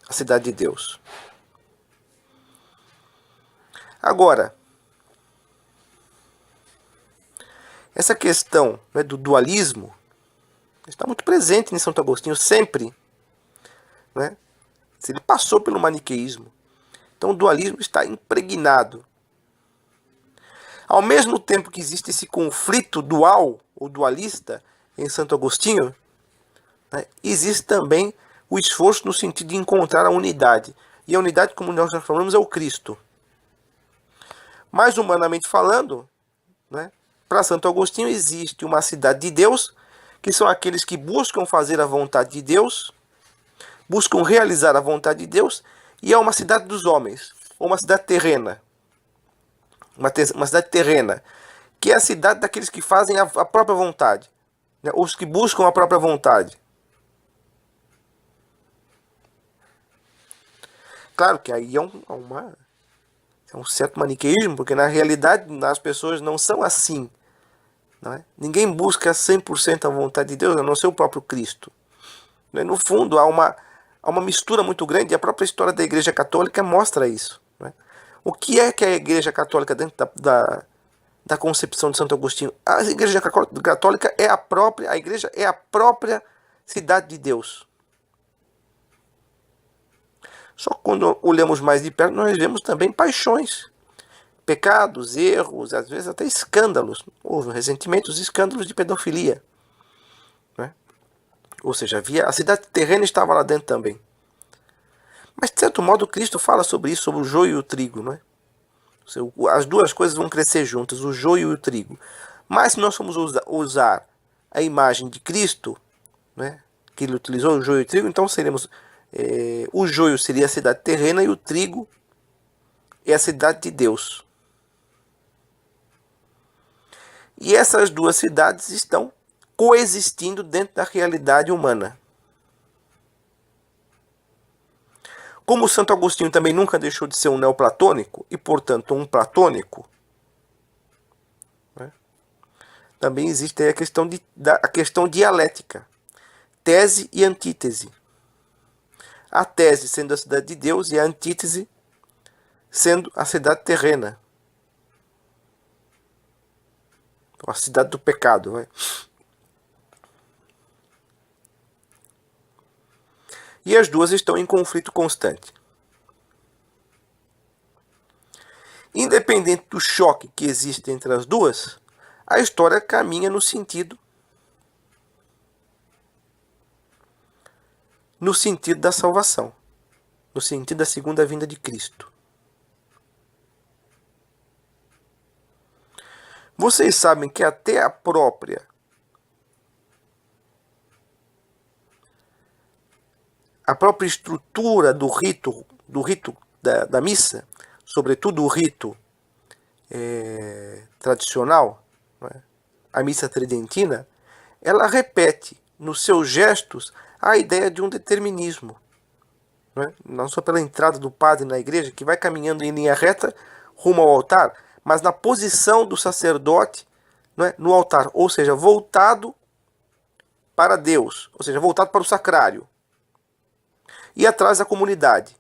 A Cidade de Deus. Agora, essa questão, né, do dualismo está muito presente em Santo Agostinho sempre, né? Ele passou pelo maniqueísmo. Então o dualismo está impregnado. Ao mesmo tempo que existe esse conflito dual ou dualista em Santo Agostinho, né, existe também o esforço no sentido de encontrar a unidade. E a unidade, como nós já falamos, é o Cristo. Mais humanamente falando, né, para Santo Agostinho existe uma cidade de Deus, que são aqueles que buscam fazer a vontade de Deus, buscam realizar a vontade de Deus, e é uma cidade dos homens, ou uma cidade terrena. Uma cidade terrena, que é a cidade daqueles que fazem a própria vontade, né, os que buscam a própria vontade. Claro que aí é um certo maniqueísmo, porque na realidade as pessoas não são assim. Não é? Ninguém busca 100% a vontade de Deus, a não ser o próprio Cristo. No fundo, há uma mistura muito grande, e a própria história da Igreja Católica mostra isso. Né? O que é a Igreja Católica dentro da concepção de Santo Agostinho? A Igreja Católica a Igreja é a própria cidade de Deus. Só que quando olhamos mais de perto, nós vemos também paixões, pecados, erros, às vezes até escândalos. Houve recentemente os escândalos de pedofilia. Né? Ou seja, a cidade terrena estava lá dentro também. Mas, de certo modo, Cristo fala sobre isso, sobre o joio e o trigo. Não é? Ou seja, as duas coisas vão crescer juntas, o joio e o trigo. Mas se nós formos usar a imagem de Cristo, né, que ele utilizou o joio e o trigo, então seremos... o joio seria a cidade terrena e o trigo é a cidade de Deus. E essas duas cidades estão coexistindo dentro da realidade humana. Como Santo Agostinho também nunca deixou de ser um neoplatônico e, portanto, um platônico, né, também existe aí a questão dialética, tese e antítese. A tese sendo a cidade de Deus e a antítese sendo a cidade terrena, a cidade do pecado. Vai. E as duas estão em conflito constante. Independente do choque que existe entre as duas, a história caminha no sentido da salvação, no sentido da segunda vinda de Cristo. Vocês sabem que até a própria estrutura do rito da missa, sobretudo o rito tradicional, né, a missa tridentina, ela repete nos seus gestos a ideia de um determinismo. Né? Não só pela entrada do padre na igreja, que vai caminhando em linha reta rumo ao altar, mas na posição do sacerdote, né, no altar, ou seja, voltado para Deus, ou seja, voltado para o sacrário. E atrás da comunidade.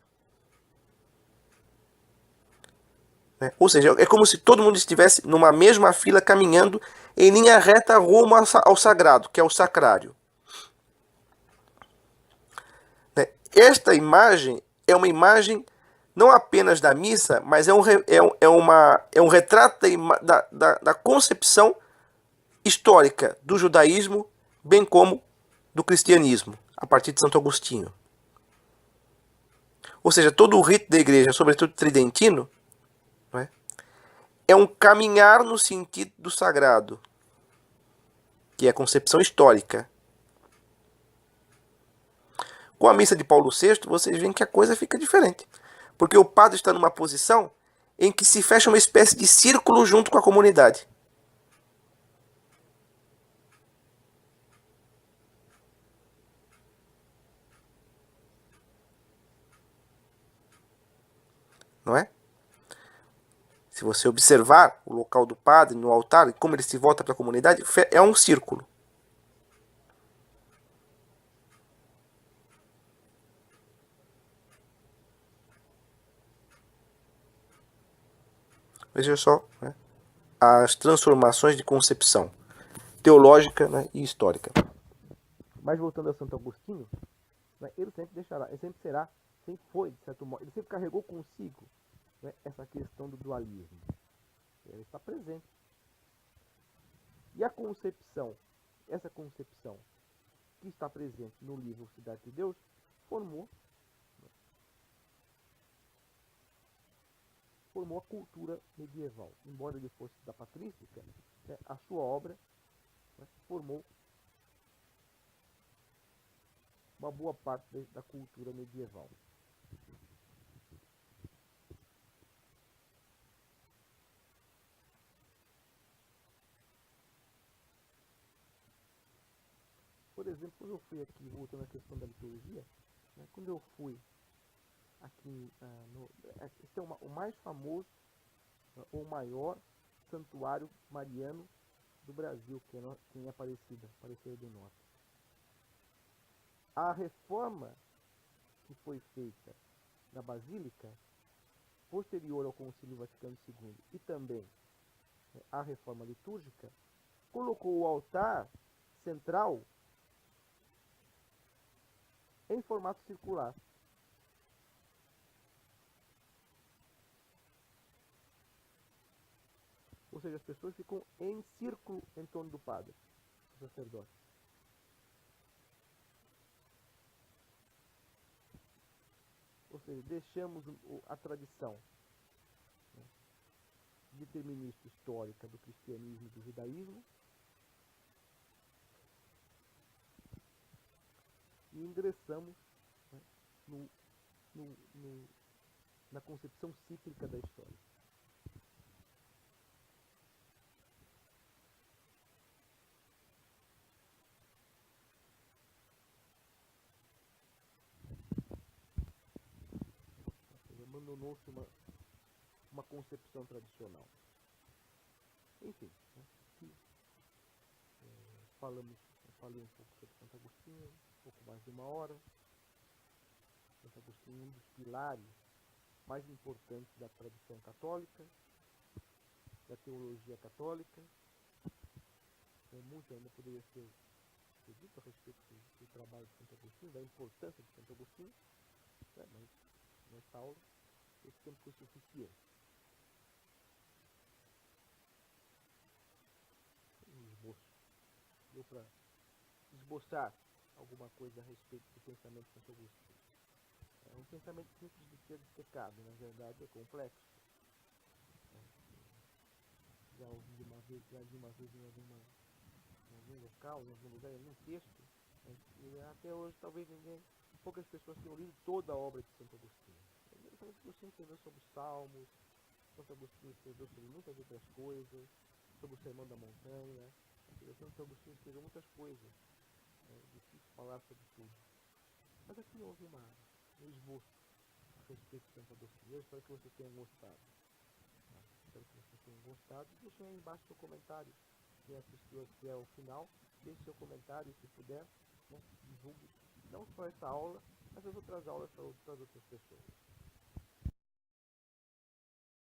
Né? Ou seja, é como se todo mundo estivesse numa mesma fila caminhando em linha reta rumo ao sagrado, que é o sacrário. Né? Esta imagem é uma imagem não apenas da missa, mas é um retrato da concepção histórica do judaísmo, bem como do cristianismo, a partir de Santo Agostinho. Ou seja, todo o rito da igreja, sobretudo tridentino, não é um caminhar no sentido do sagrado, que é a concepção histórica. Com a missa de Paulo VI, vocês veem que a coisa fica diferente. Porque o padre está numa posição em que se fecha uma espécie de círculo junto com a comunidade. Não é? Se você observar o local do padre no altar e como ele se volta para a comunidade, é um círculo. Veja só, né, as transformações de concepção teológica, né, e histórica. Mas voltando a Santo Agostinho, né, ele sempre deixará, ele sempre será, sempre foi, de certo modo, ele sempre carregou consigo, né, essa questão do dualismo. Ele está presente. E a concepção, essa concepção que está presente no livro Cidade de Deus, formou a cultura medieval. Embora ele fosse da patrística, né, a sua obra, né, formou uma boa parte da cultura medieval. Por exemplo, quando eu fui aqui, voltando à questão da liturgia, né, quando eu fui aqui, esse é o mais famoso, ou maior santuário mariano do Brasil, que é em Aparecida do Norte. A reforma que foi feita na Basílica, posterior ao Concílio Vaticano II, e também a reforma litúrgica, colocou o altar central em formato circular. Ou seja, as pessoas ficam em círculo em torno do padre, do sacerdote. Ou seja, deixamos a tradição, né, determinista histórica do cristianismo e do judaísmo e ingressamos, né, na concepção cíclica da história. tornou-se uma concepção tradicional. Enfim, né? Eu falei um pouco sobre Santo Agostinho, um pouco mais de 1 hora. Santo Agostinho é um dos pilares mais importantes da tradição católica, da teologia católica. Muito ainda poderia ser dito a respeito do trabalho de Santo Agostinho, da importância de Santo Agostinho, né? Mas nessa aula esse tempo foi suficiente. Um esboço. Deu para esboçar alguma coisa a respeito do pensamento de Santo Agostinho. É um pensamento simples de ser dissecado, na verdade é complexo. Já ouvi uma vez em algum local, em algum lugar, em algum texto, né, e até hoje talvez poucas pessoas tenham lido toda a obra de Santo Agostinho. Santo Agostinho escreveu sobre os Salmos, Santo Agostinho escreveu sobre muitas outras coisas, sobre o Sermão da Montanha. Santo Agostinho escreveu muitas coisas, é difícil falar sobre tudo. Mas aqui houve um esboço a respeito de Santo Agostinho. Eu espero que vocês tenham gostado. Espero que vocês tenham gostado. Deixem aí embaixo seu comentário. Quem assistiu até o final, deixe seu comentário se puder, né? Divulgue não só essa aula, mas as outras aulas para outras pessoas.